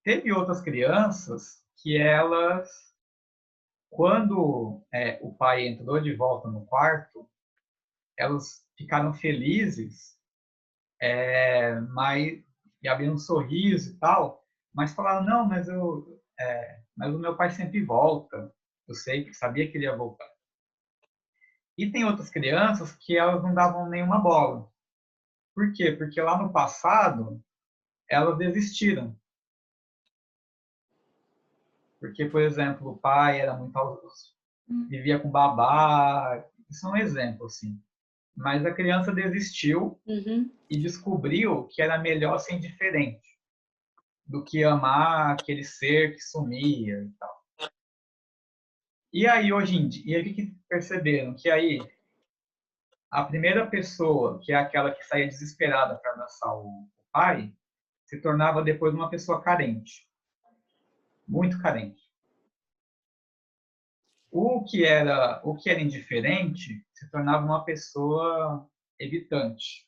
[SPEAKER 1] Teve outras crianças que elas, quando o pai entrou de volta no quarto, elas ficaram felizes, mas e abriram um sorriso e tal, mas falaram, não, mas o meu pai sempre volta, eu sabia que ele ia voltar. E tem outras crianças que elas não davam nenhuma bola. Por quê? Porque lá no passado elas desistiram. Porque, por exemplo, o pai era muito vivia com babá, isso é um exemplo assim. Mas a criança desistiu
[SPEAKER 2] Uhum.
[SPEAKER 1] e descobriu que era melhor ser indiferente do que amar aquele ser que sumia e tal. E aí hoje em dia, e aí que perceberam que aí a primeira pessoa, que é aquela que saía desesperada para abraçar o pai, se tornava depois uma pessoa carente, muito carente. O que era indiferente se tornava uma pessoa evitante,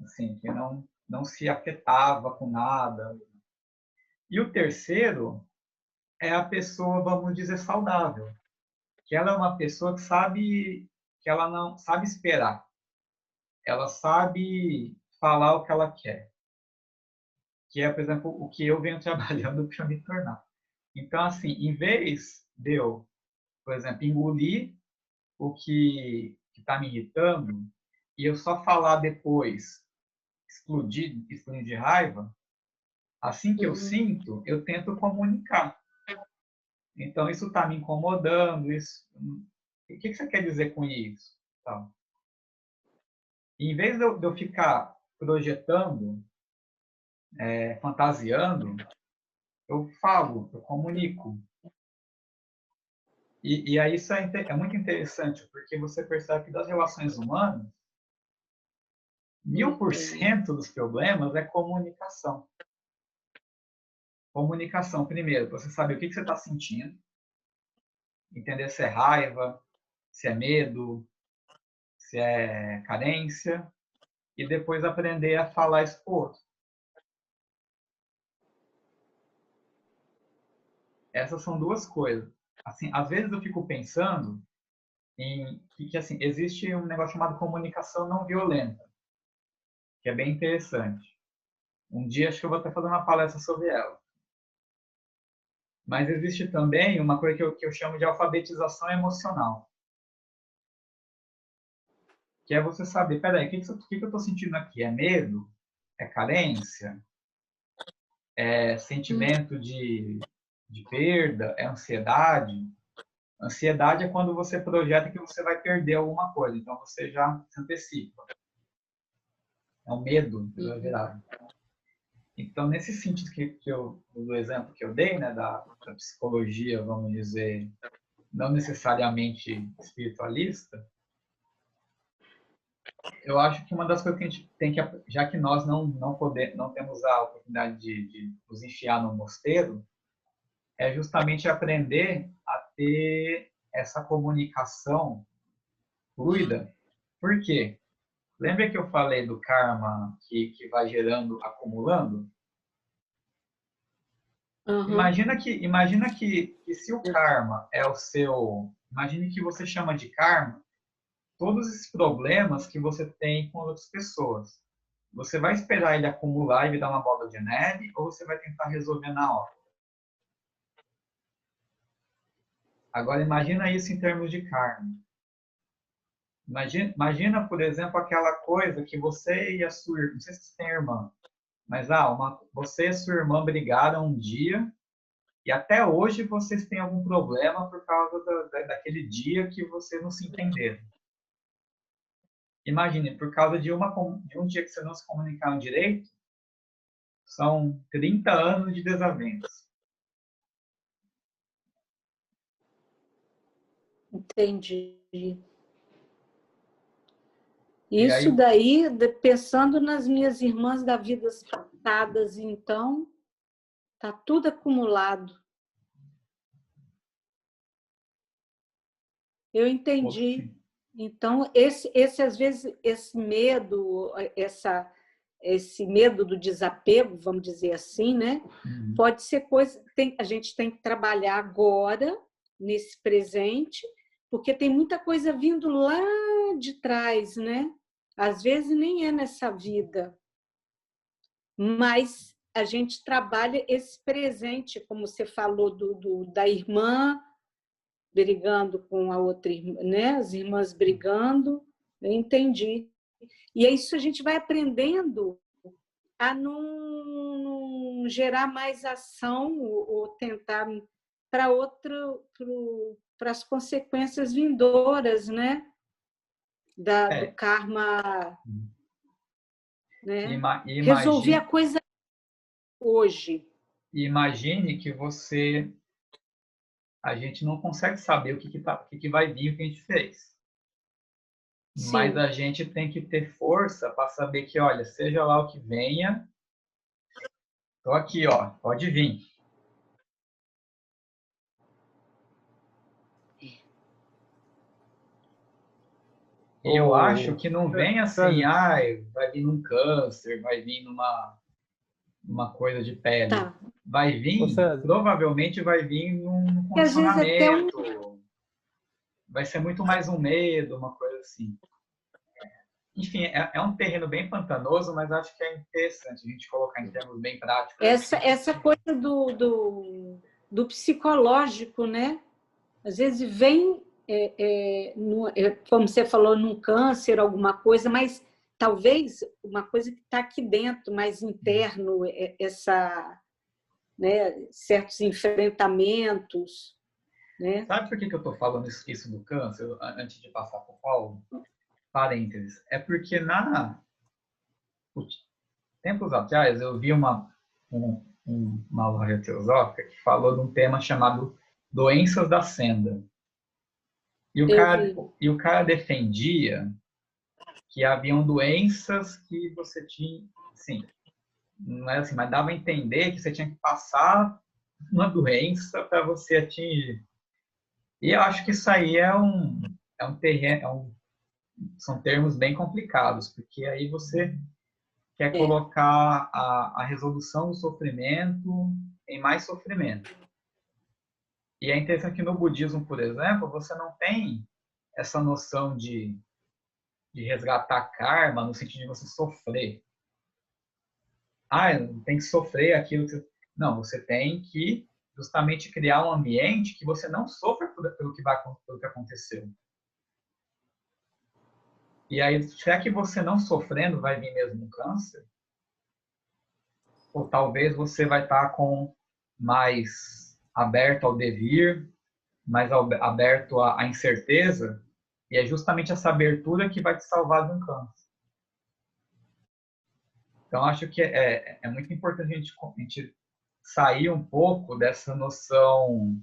[SPEAKER 1] assim, que não se afetava com nada. E o terceiro é a pessoa, vamos dizer, saudável, que ela é uma pessoa que ela não sabe esperar, ela sabe falar o que ela quer, que é, por exemplo, o que eu venho trabalhando para me tornar. Então, assim, em vez de eu, por exemplo, engolir o que está me irritando, e eu só falar depois, explodir de raiva, assim que eu sinto, eu tento comunicar. Então, isso está me incomodando, isso... O que você quer dizer com isso? Então, em vez de eu ficar projetando, fantasiando, eu falo, eu comunico. E aí isso é muito interessante, porque você percebe que das relações humanas, 1000% dos problemas é comunicação. Comunicação, primeiro, você saber o que você está sentindo, entender se é raiva, se é medo, se é carência, e depois aprender a falar isso para o outro. Essas são duas coisas. Assim, às vezes eu fico pensando em que assim, existe um negócio chamado comunicação não violenta, que é bem interessante. Um dia acho que eu vou até fazer uma palestra sobre ela. Mas existe também uma coisa que eu chamo de alfabetização emocional. Que é você saber, peraí, o que eu estou sentindo aqui? É medo? É carência? É sentimento de perda? É ansiedade? Ansiedade é quando você projeta que você vai perder alguma coisa, então você já se antecipa. É um medo exagerado. Então, nesse sentido do exemplo que eu dei, né, da psicologia, vamos dizer, não necessariamente espiritualista, eu acho que uma das coisas que a gente tem que, já que nós não temos a oportunidade de nos enfiar no mosteiro, é justamente aprender a ter essa comunicação fluida. Por quê? Lembra que eu falei do karma que vai gerando, acumulando? Imagina que se o karma é o seu... Imagine que você chama de karma todos esses problemas que você tem com outras pessoas. Você vai esperar ele acumular e virar uma bola de neve ou você vai tentar resolver na hora? Agora, imagina isso em termos de karma. Imagina, por exemplo, aquela coisa que você e a sua irmã, não sei se você tem irmã, mas você e a sua irmã brigaram um dia e até hoje vocês têm algum problema por causa daquele dia que vocês não se entenderam. Imagine, por causa de um dia que vocês não se comunicaram direito, são 30 anos de desavenças.
[SPEAKER 2] Entendi.
[SPEAKER 1] E
[SPEAKER 2] Isso
[SPEAKER 1] aí,
[SPEAKER 2] daí, pensando nas minhas irmãs da vidas passadas, então, tá tudo acumulado. Eu entendi. Então, esse às vezes, esse medo do desapego, vamos dizer assim, né? Pode ser coisa... a gente tem que trabalhar agora, nesse presente, porque tem muita coisa vindo lá de trás, né? Às vezes nem é nessa vida, mas a gente trabalha esse presente, como você falou da irmã brigando com a outra irmã, né? As irmãs brigando, eu entendi. E é isso, a gente vai aprendendo a não gerar mais ação ou tentar para as consequências vindouras, né? Do karma, né? Resolver a coisa hoje.
[SPEAKER 1] Imagine que a gente não consegue saber o que vai vir, o que a gente fez. Sim. Mas a gente tem que ter força para saber que, olha, seja lá o que venha, tô aqui, ó, pode vir. E eu acho que não vem assim, vai vir um câncer, vai vir numa coisa de pele. Tá. Vai vir, provavelmente vai vir num condicionamento. Vai ser muito mais um medo, uma coisa assim. Enfim, é um terreno bem pantanoso, mas acho que é interessante a gente colocar em termos bem práticos.
[SPEAKER 2] Essa coisa do psicológico, né? Às vezes vem como você falou, num câncer, alguma coisa, mas talvez uma coisa que está aqui dentro, mais interno, né, certos enfrentamentos. Né?
[SPEAKER 1] Sabe por que eu estou falando isso do câncer, antes de passar para o Paulo? Parênteses. É porque tempos atrás eu vi uma loja teosófica que falou de um tema chamado doenças da senda. E o cara defendia que haviam doenças que você tinha, sim, não era assim, mas dava a entender que você tinha que passar uma doença para você atingir. E eu acho que isso aí é um terreno, são termos bem complicados, porque aí você quer colocar a resolução do sofrimento em mais sofrimento. E é interessante que no budismo, por exemplo, você não tem essa noção de resgatar karma no sentido de você sofrer. Tem que sofrer aquilo. Não, você tem que justamente criar um ambiente que você não sofra pelo que aconteceu. E aí, será que você não sofrendo vai vir mesmo um câncer? Ou talvez você vai estar mais aberto ao devir, mais aberto à incerteza, e é justamente essa abertura que vai te salvar de um câncer. Então, acho que é muito importante a gente sair um pouco dessa noção,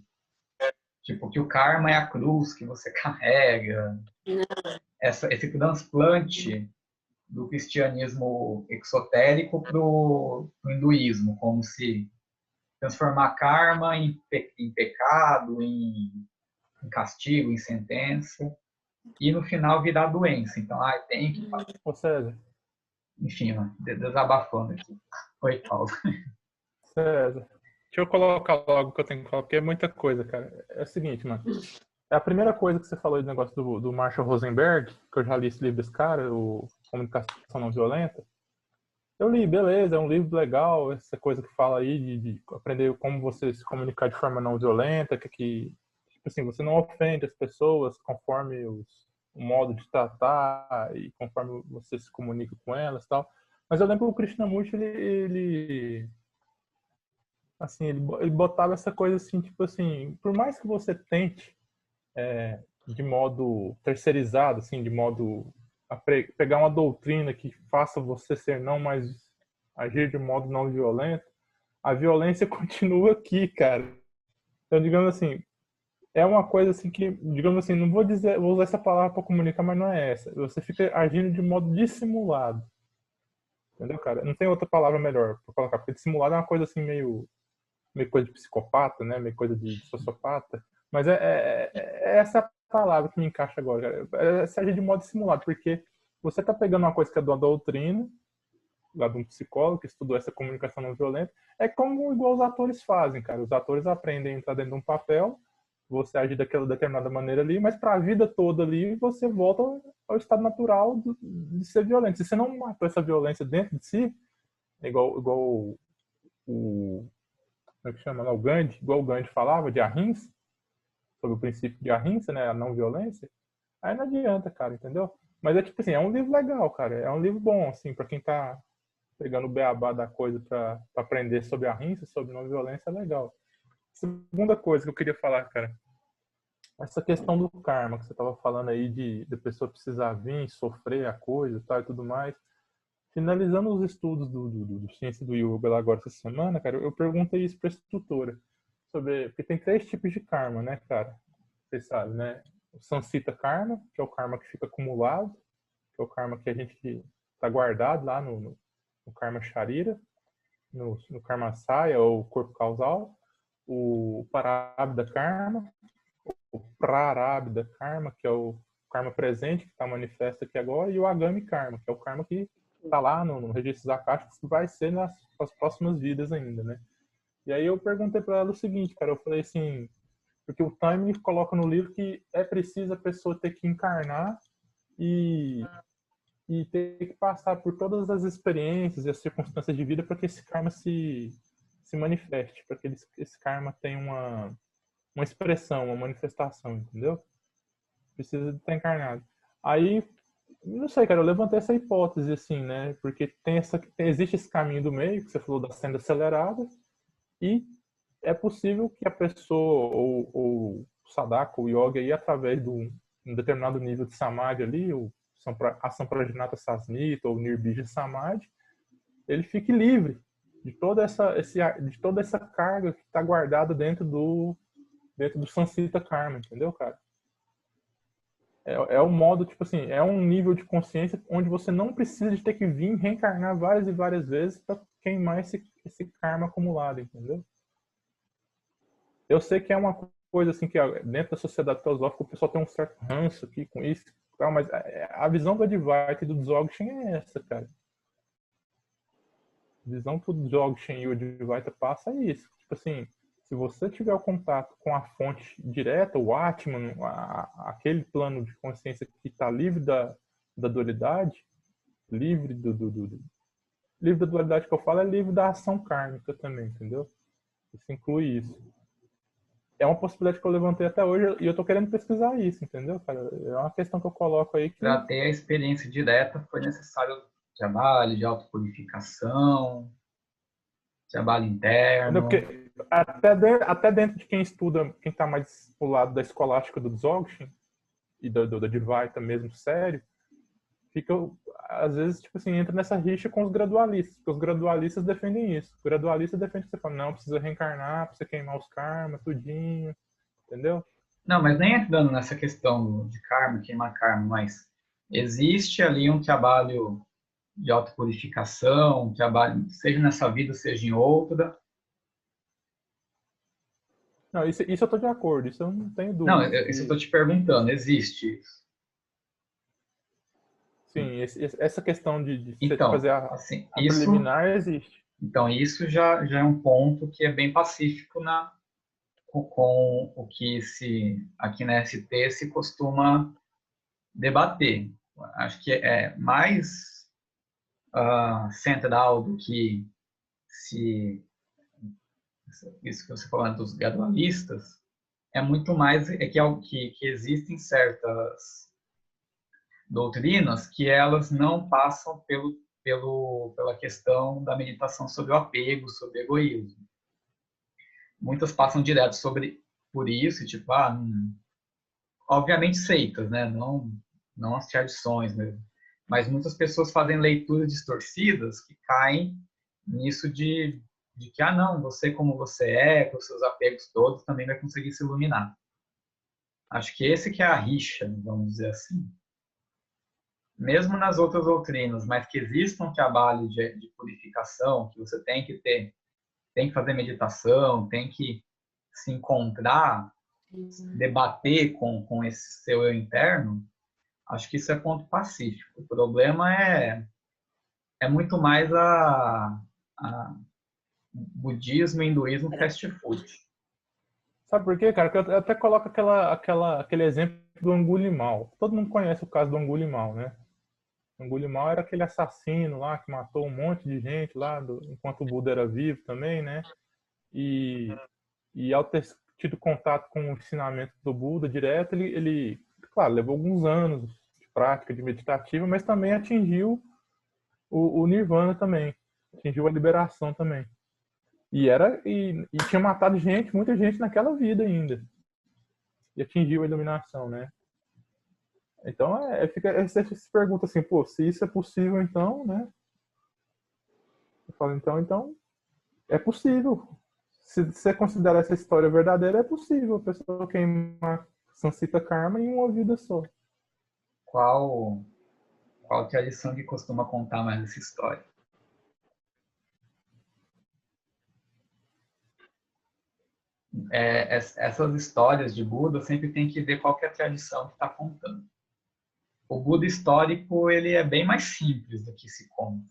[SPEAKER 1] tipo, que o karma é a cruz que você carrega, esse transplante do cristianismo exotérico para o hinduísmo, como se transformar karma em pecado, em castigo, em sentença, e no final virar doença. Então, tem que...
[SPEAKER 3] Ô César.
[SPEAKER 1] Enfim, desabafando aqui. Oi, Paulo.
[SPEAKER 3] César, deixa eu colocar logo o que eu tenho que falar, porque é muita coisa, cara. É o seguinte, mano. É a primeira coisa que você falou do negócio do Marshall Rosenberg, que eu já li esse livro desse cara, o Comunicação Não Violenta. Eu li, beleza, é um livro legal, essa coisa que fala aí de aprender como você se comunicar de forma não violenta, que tipo assim, você não ofende as pessoas conforme o modo de tratar e conforme você se comunica com elas e tal. Mas eu lembro que o Krishnamurti, ele assim, ele botava essa coisa assim, tipo assim, por mais que você tente de modo terceirizado, assim, de modo a pegar uma doutrina que faça você ser não, mas agir de modo não violento, a violência continua aqui, cara. Então, digamos assim, é uma coisa assim que, digamos assim, não vou dizer, vou usar essa palavra para comunicar, mas não é essa. Você fica agindo de modo dissimulado. Entendeu, cara? Não tem outra palavra melhor para colocar, porque dissimulado é uma coisa assim meio coisa de psicopata, né? Meio coisa de sociopata. Mas é essa palavra que me encaixa agora, cara. É agir de modo dissimulado, porque você tá pegando uma coisa que é da doutrina, lá de um psicólogo que estudou essa comunicação não violenta, é como igual os atores fazem, cara. Os atores aprendem a entrar dentro de um papel, você agir daquela determinada maneira ali, mas para a vida toda ali você volta ao estado natural de ser violento. Se você não matou essa violência dentro de si, é igual o como é que chama lá, igual o Gandhi falava de Ahimsa, sobre o princípio de Ahimsa, né, a não violência, aí não adianta, cara, entendeu? Mas é tipo assim, é um livro legal, cara, é um livro bom, assim, para quem tá pegando o beabá da coisa para aprender sobre Ahimsa, sobre não violência, é legal. Segunda coisa que eu queria falar, cara, essa questão do karma, que você tava falando aí de pessoa precisar vir, sofrer a coisa tal, e tudo mais. Finalizando os estudos do Ciência do Yoga lá agora essa semana, cara, eu perguntei isso para a instrutora, porque tem 3 tipos de karma, né, cara? Vocês sabem, né? O Sansita Karma, que é o karma que fica acumulado, que é o karma que a gente está guardado lá no Karma Sharira, no Karma Saya, ou corpo causal, o Parabdha Karma, o Prarabdha Karma, que é o karma presente, que está manifesto aqui agora, e o Agami Karma, que é o karma que está lá no registro akáshico, que vai ser nas próximas vidas ainda, né? E aí eu perguntei para ela o seguinte, cara, eu falei assim, porque o Time coloca no livro que é preciso a pessoa ter que encarnar e ter que passar por todas as experiências e as circunstâncias de vida para que esse karma se manifeste, para que esse karma tenha uma expressão, uma manifestação, entendeu? Precisa de estar encarnado. Aí, não sei, cara, eu levantei essa hipótese, assim, né? Porque existe esse caminho do meio, que você falou da senda acelerada, e é possível que a pessoa, ou o sadhaka, o yoga, aí, através de um determinado nível de samadhi ali, a Sampragnata Sasmita, ou Nirbija Samadhi, ele fique livre de toda essa carga que está guardada dentro do Sansita Karma, entendeu, cara? É um modo, tipo assim, é um nível de consciência onde você não precisa de ter que vir reencarnar várias e várias vezes para queimar esse karma acumulado, entendeu? Eu sei que é uma coisa assim que dentro da sociedade teosófica o pessoal tem um certo ranço aqui com isso, mas a visão do Advaita e do Dzogchen é essa, cara. A visão que o Dzogchen e o Advaita passa é isso. Tipo assim, se você tiver o contato com a fonte direta, o Atman, aquele plano de consciência que está livre da dualidade, livre livre da dualidade que eu falo é livre da ação kármica também, entendeu? Isso inclui isso. É uma possibilidade que eu levantei até hoje e eu tô querendo pesquisar isso, entendeu, cara? É uma questão que eu coloco aí que...
[SPEAKER 1] Para ter a experiência direta foi necessário trabalho de autopurificação, trabalho interno.
[SPEAKER 3] Porque até dentro de quem estuda, quem está mais pro lado da escolástica do Dzogchen e do Advaita mesmo, sério, fica, às vezes, tipo assim, entra nessa rixa com os gradualistas, porque os gradualistas defendem isso. O gradualista defende que você fala, não, precisa reencarnar, precisa queimar os karmas, tudinho, entendeu?
[SPEAKER 1] Não, mas nem entrando nessa questão de karma, queimar karma, mas existe ali um trabalho de autopurificação, um trabalho, seja nessa vida, seja em outra.
[SPEAKER 3] Não, isso eu tô de acordo, isso eu não tenho
[SPEAKER 1] Não,
[SPEAKER 3] dúvida.
[SPEAKER 1] isso eu estou te perguntando, existe isso?
[SPEAKER 3] Sim, essa questão de
[SPEAKER 1] Então,
[SPEAKER 3] fazer
[SPEAKER 1] assim,
[SPEAKER 3] a preliminar existe.
[SPEAKER 1] Então, isso já é um ponto que é bem pacífico com o que aqui na ST se costuma debater. Acho que é mais central do que isso que você falou dos gradualistas, é muito mais que existem certas doutrinas que elas não passam pela questão da meditação sobre o apego, sobre o egoísmo. Muitas passam direto por isso, tipo, obviamente seitas, né? Não as tradições mesmo. Mas muitas pessoas fazem leituras distorcidas que caem nisso de que, não, você como você é, com os seus apegos todos, também vai conseguir se iluminar. Acho que esse que é a rixa, vamos dizer assim. Mesmo nas outras doutrinas, mas que exista um trabalho de purificação, que você tem que fazer meditação, tem que se encontrar, debater com esse seu eu interno, acho que isso é ponto pacífico. O problema é muito mais a budismo e hinduísmo fast food.
[SPEAKER 3] Sabe por quê, cara? Porque eu até coloco aquele exemplo do Angulimala. Todo mundo conhece o caso do Angulimala, né? O Angulimala era aquele assassino lá que matou um monte de gente lá enquanto o Buda era vivo também, né? E ao ter tido contato com o ensinamento do Buda direto, ele claro, levou alguns anos de prática de meditativa, mas também atingiu o Nirvana também, atingiu a liberação também. E tinha matado muita gente naquela vida ainda. E atingiu a iluminação, né? Então, você se pergunta assim, pô, se isso é possível, então, né? Eu falo, então, é possível. Se você considerar essa história verdadeira, é possível a pessoa queimar Sansita Karma em uma vida só.
[SPEAKER 1] Qual que é a lição que costuma contar mais essa história? Essas histórias de Buda sempre tem que ver qual que é a tradição que está contando. O Buda histórico ele é bem mais simples do que se conta.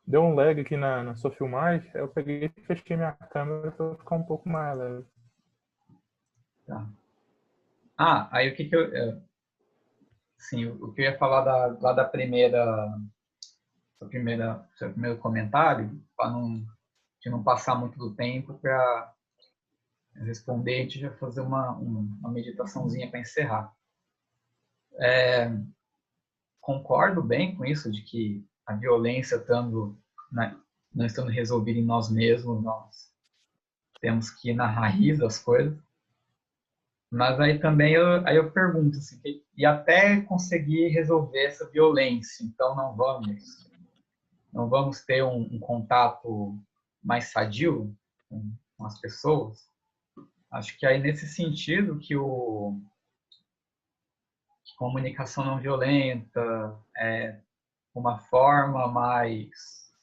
[SPEAKER 3] Deu um lag aqui na sua filmagem, eu peguei e fechei minha câmera para ficar um pouco mais leve.
[SPEAKER 1] Tá. Aí o que eu... Sim, o que eu ia falar lá da seu primeiro comentário, para não passar muito do tempo, para responder, a gente já fazer uma meditaçãozinha para encerrar. Concordo bem com isso, de que a violência não estando resolvida em nós mesmos, nós temos que ir na raiz das coisas. Mas aí também eu pergunto, assim, e até conseguir resolver essa violência, então não vamos ter um contato mais sadio com as pessoas? Acho que aí nesse sentido que comunicação não violenta é uma forma mais,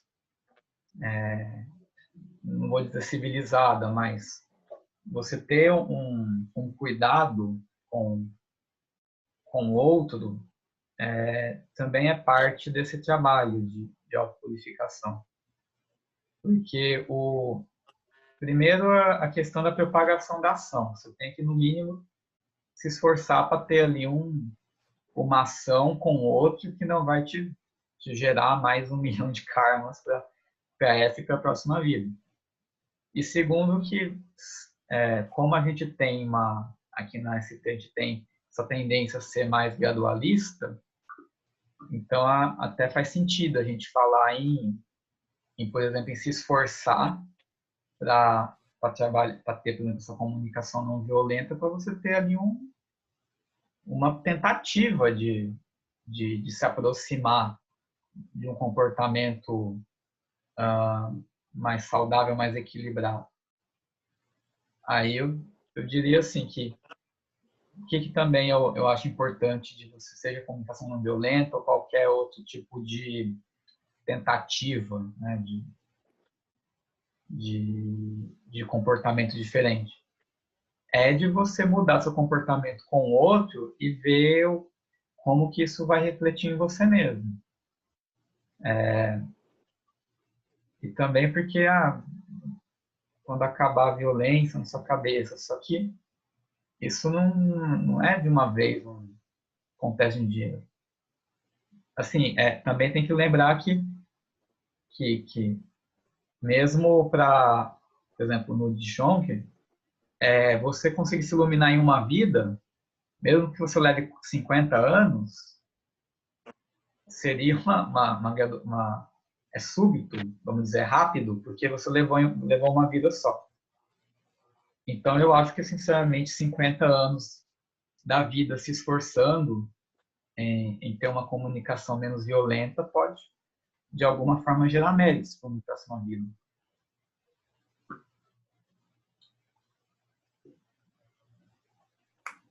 [SPEAKER 1] não vou dizer civilizada, mas você ter um cuidado com o outro também é parte desse trabalho de autopurificação. Porque primeiro a questão da propagação da ação. Você tem que, no mínimo, se esforçar para ter ali uma ação com o outro que não vai te gerar mais 1 milhão de karmas para essa e para a próxima vida. E segundo que, como a gente tem aqui na ST, a gente tem essa tendência a ser mais gradualista, então até faz sentido a gente falar por exemplo, em se esforçar para ter, por exemplo, essa comunicação não violenta, para você ter ali uma tentativa de se aproximar de um comportamento mais saudável, mais equilibrado. Aí eu diria assim que o que também eu acho importante de você, seja comunicação não violenta ou qualquer outro tipo de tentativa, né, de comportamento diferente, é de você mudar seu comportamento com o outro e ver como que isso vai refletir em você mesmo. E também porque quando acabar a violência na sua cabeça, só que isso não é de uma vez, não acontece um dia. Assim, também tem que lembrar que mesmo para, por exemplo, no Dishonk, você conseguir se iluminar em uma vida, mesmo que você leve 50 anos, seria é súbito, vamos dizer, rápido, porque você levou uma vida só. Então, eu acho que, sinceramente, 50 anos da vida se esforçando em ter uma comunicação menos violenta pode, de alguma forma, gerar méritos para a próxima vida.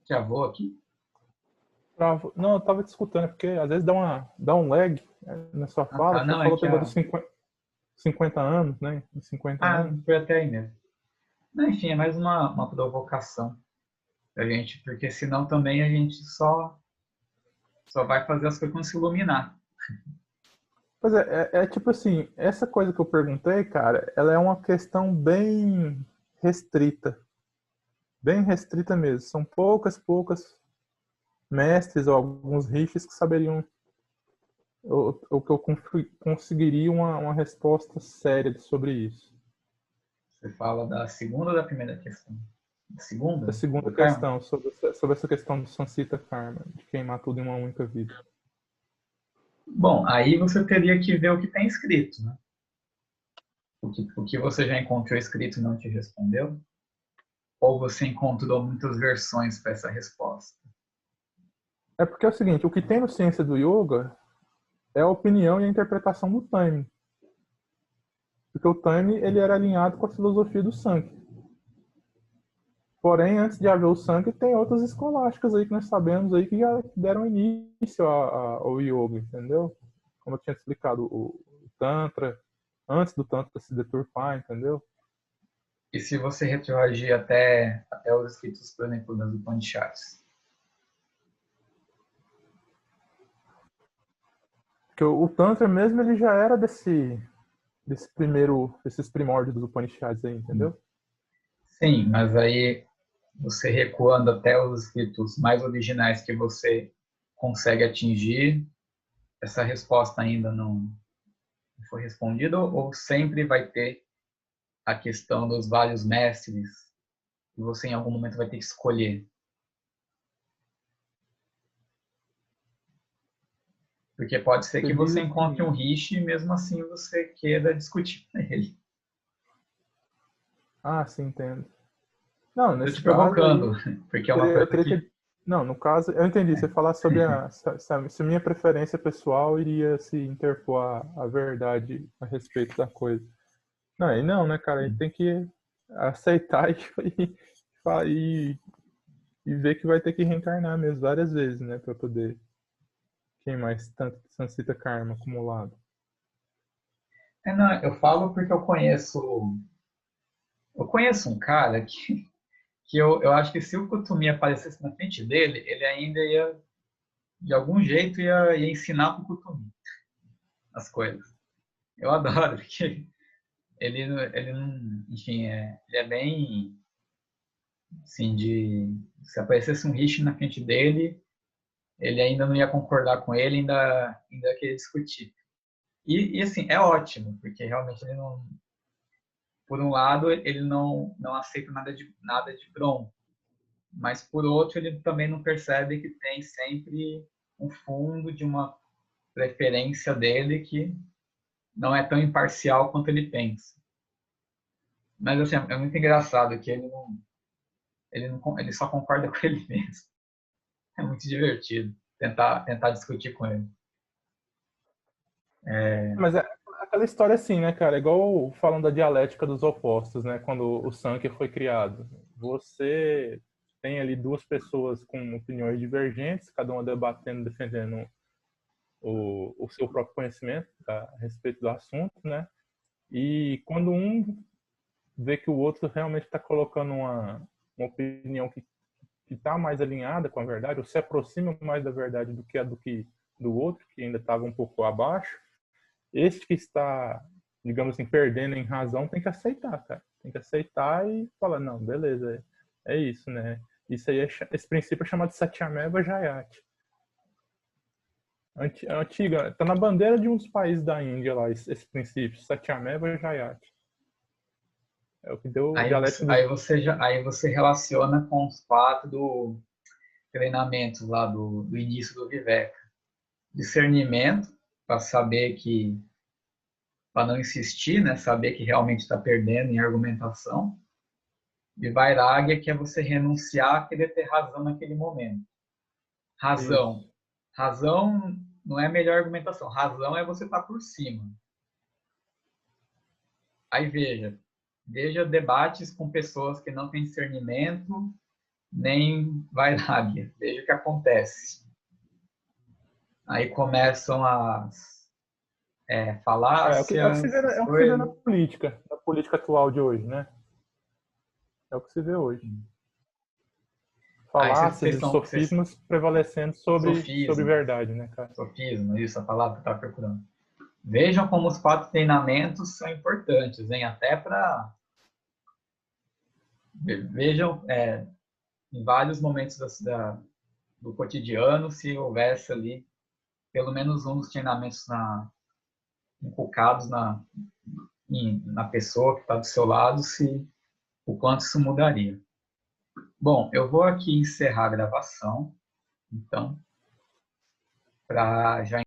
[SPEAKER 1] Já vou aqui?
[SPEAKER 3] Não, eu tava te escutando, porque às vezes dá um lag na sua fala. Você falou que dos 50 anos, né? 50 anos.
[SPEAKER 1] Foi até aí mesmo. Não, enfim, é mais uma provocação da gente, porque senão também a gente só vai fazer as coisas quando se iluminar.
[SPEAKER 3] Pois é tipo assim, essa coisa que eu perguntei, cara, ela é uma questão bem restrita. Bem restrita mesmo. São poucas mestres ou alguns rishis que saberiam ou que eu conseguiria uma resposta séria sobre isso.
[SPEAKER 1] Você fala da segunda ou da primeira questão?
[SPEAKER 3] Da segunda questão, sobre essa questão do Sansita Karma, de queimar tudo em uma única vida.
[SPEAKER 1] Bom, aí você teria que ver o que tem escrito, né? O que você já encontrou escrito e não te respondeu? Ou você encontrou muitas versões para essa resposta?
[SPEAKER 3] É porque é o seguinte, o que tem no Ciência do Yoga é a opinião e a interpretação do Taime. Porque o Taime, ele era alinhado com a filosofia do Sankhya. Porém, antes de haver o Sankhya, tem outras escolásticas aí que nós sabemos aí que já deram início ao Yoga, entendeu? Como eu tinha explicado, o Tantra, antes do Tantra se deturpar, entendeu?
[SPEAKER 1] E se você retroagir até os escritos, por exemplo, das Upanishads?
[SPEAKER 3] Porque o Tantra mesmo, ele já era desses primórdios dos Upanishads aí, entendeu?
[SPEAKER 1] Sim, mas aí você recuando até os escritos mais originais que você consegue atingir, essa resposta ainda não foi respondida, ou sempre vai ter a questão dos vários mestres e você em algum momento vai ter que escolher. Porque pode ser que você encontre um Rishi e mesmo assim você queira discutir com ele.
[SPEAKER 3] Ah, sim, entendo. Não,
[SPEAKER 1] Estou te
[SPEAKER 3] nesse caso
[SPEAKER 1] provocando,
[SPEAKER 3] aí,
[SPEAKER 1] porque é uma coisa que...
[SPEAKER 3] Não, no caso, eu entendi. Você falar sobre se a minha preferência pessoal iria se interpor a verdade a respeito da coisa. Não, aí não, né, cara? A gente tem que aceitar e, e ver que vai ter que reencarnar mesmo várias vezes, né? Pra poder queimar esse tanto de Sansita Karma acumulado.
[SPEAKER 1] Não, eu falo porque eu conheço um cara que eu acho que se o Kutumi aparecesse na frente dele, ele ainda ia, de algum jeito, ia ensinar para o Kutumi as coisas. Eu adoro, porque ele não, enfim, ele é bem, assim, se aparecesse um Rishi na frente dele, ele ainda não ia concordar com ele, ainda ia querer discutir. E assim, é ótimo, porque realmente ele não, por um lado, ele não aceita nada de pronto, mas por outro, ele também não percebe que tem sempre um fundo de uma preferência dele que não é tão imparcial quanto ele pensa. Mas assim, é muito engraçado que ele só concorda com ele mesmo. É muito divertido tentar discutir com ele.
[SPEAKER 3] Mas é aquela história assim, né, cara? Igual falando da dialética dos opostos, né? Quando o Sankhya foi criado. Você tem ali duas pessoas com opiniões divergentes, cada uma debatendo, defendendo o seu próprio conhecimento a respeito do assunto, né? E quando um vê que o outro realmente está colocando uma opinião que está mais alinhada com a verdade, ou se aproxima mais da verdade do que a do outro, que ainda estava um pouco abaixo, esse que está, digamos assim, perdendo em razão, tem que aceitar, cara. Tem que aceitar e falar, não, beleza, é isso, né? Isso aí esse princípio é chamado de Satyameva Jayati. Antiga, tá na bandeira de um dos países da Índia lá, esse princípio, Satyameva Jayati. É o que deu dialética dos...
[SPEAKER 1] Aí você relaciona com os quatro do treinamento lá do início do Viveka. Discernimento, para saber que, para não insistir, né? Saber que realmente está perdendo em argumentação. E Vairagya, que é você renunciar a querer ter razão naquele momento. Razão.
[SPEAKER 3] Isso.
[SPEAKER 1] Razão não é a melhor argumentação. Razão é você estar por cima. Aí veja debates com pessoas que não têm discernimento nem vaidade. Veja o que acontece. Aí começam as
[SPEAKER 3] É o que se
[SPEAKER 1] falácias,
[SPEAKER 3] vê,
[SPEAKER 1] essas
[SPEAKER 3] é o que se vê
[SPEAKER 1] coisas.
[SPEAKER 3] na política atual de hoje, né? É o que se vê hoje.
[SPEAKER 1] Aí
[SPEAKER 3] Falácias e sofismas prevalecendo sobre
[SPEAKER 1] sofismo,
[SPEAKER 3] verdade, né, cara?
[SPEAKER 1] sofismo, isso, a palavra que eu estava procurando. Vejam como os quatro treinamentos são importantes, hein? Até para... Vejam em vários momentos do cotidiano, se houvesse ali pelo menos um dos treinamentos inculcados na pessoa que está do seu lado, o quanto isso mudaria. Bom, eu vou aqui encerrar a gravação, então, para já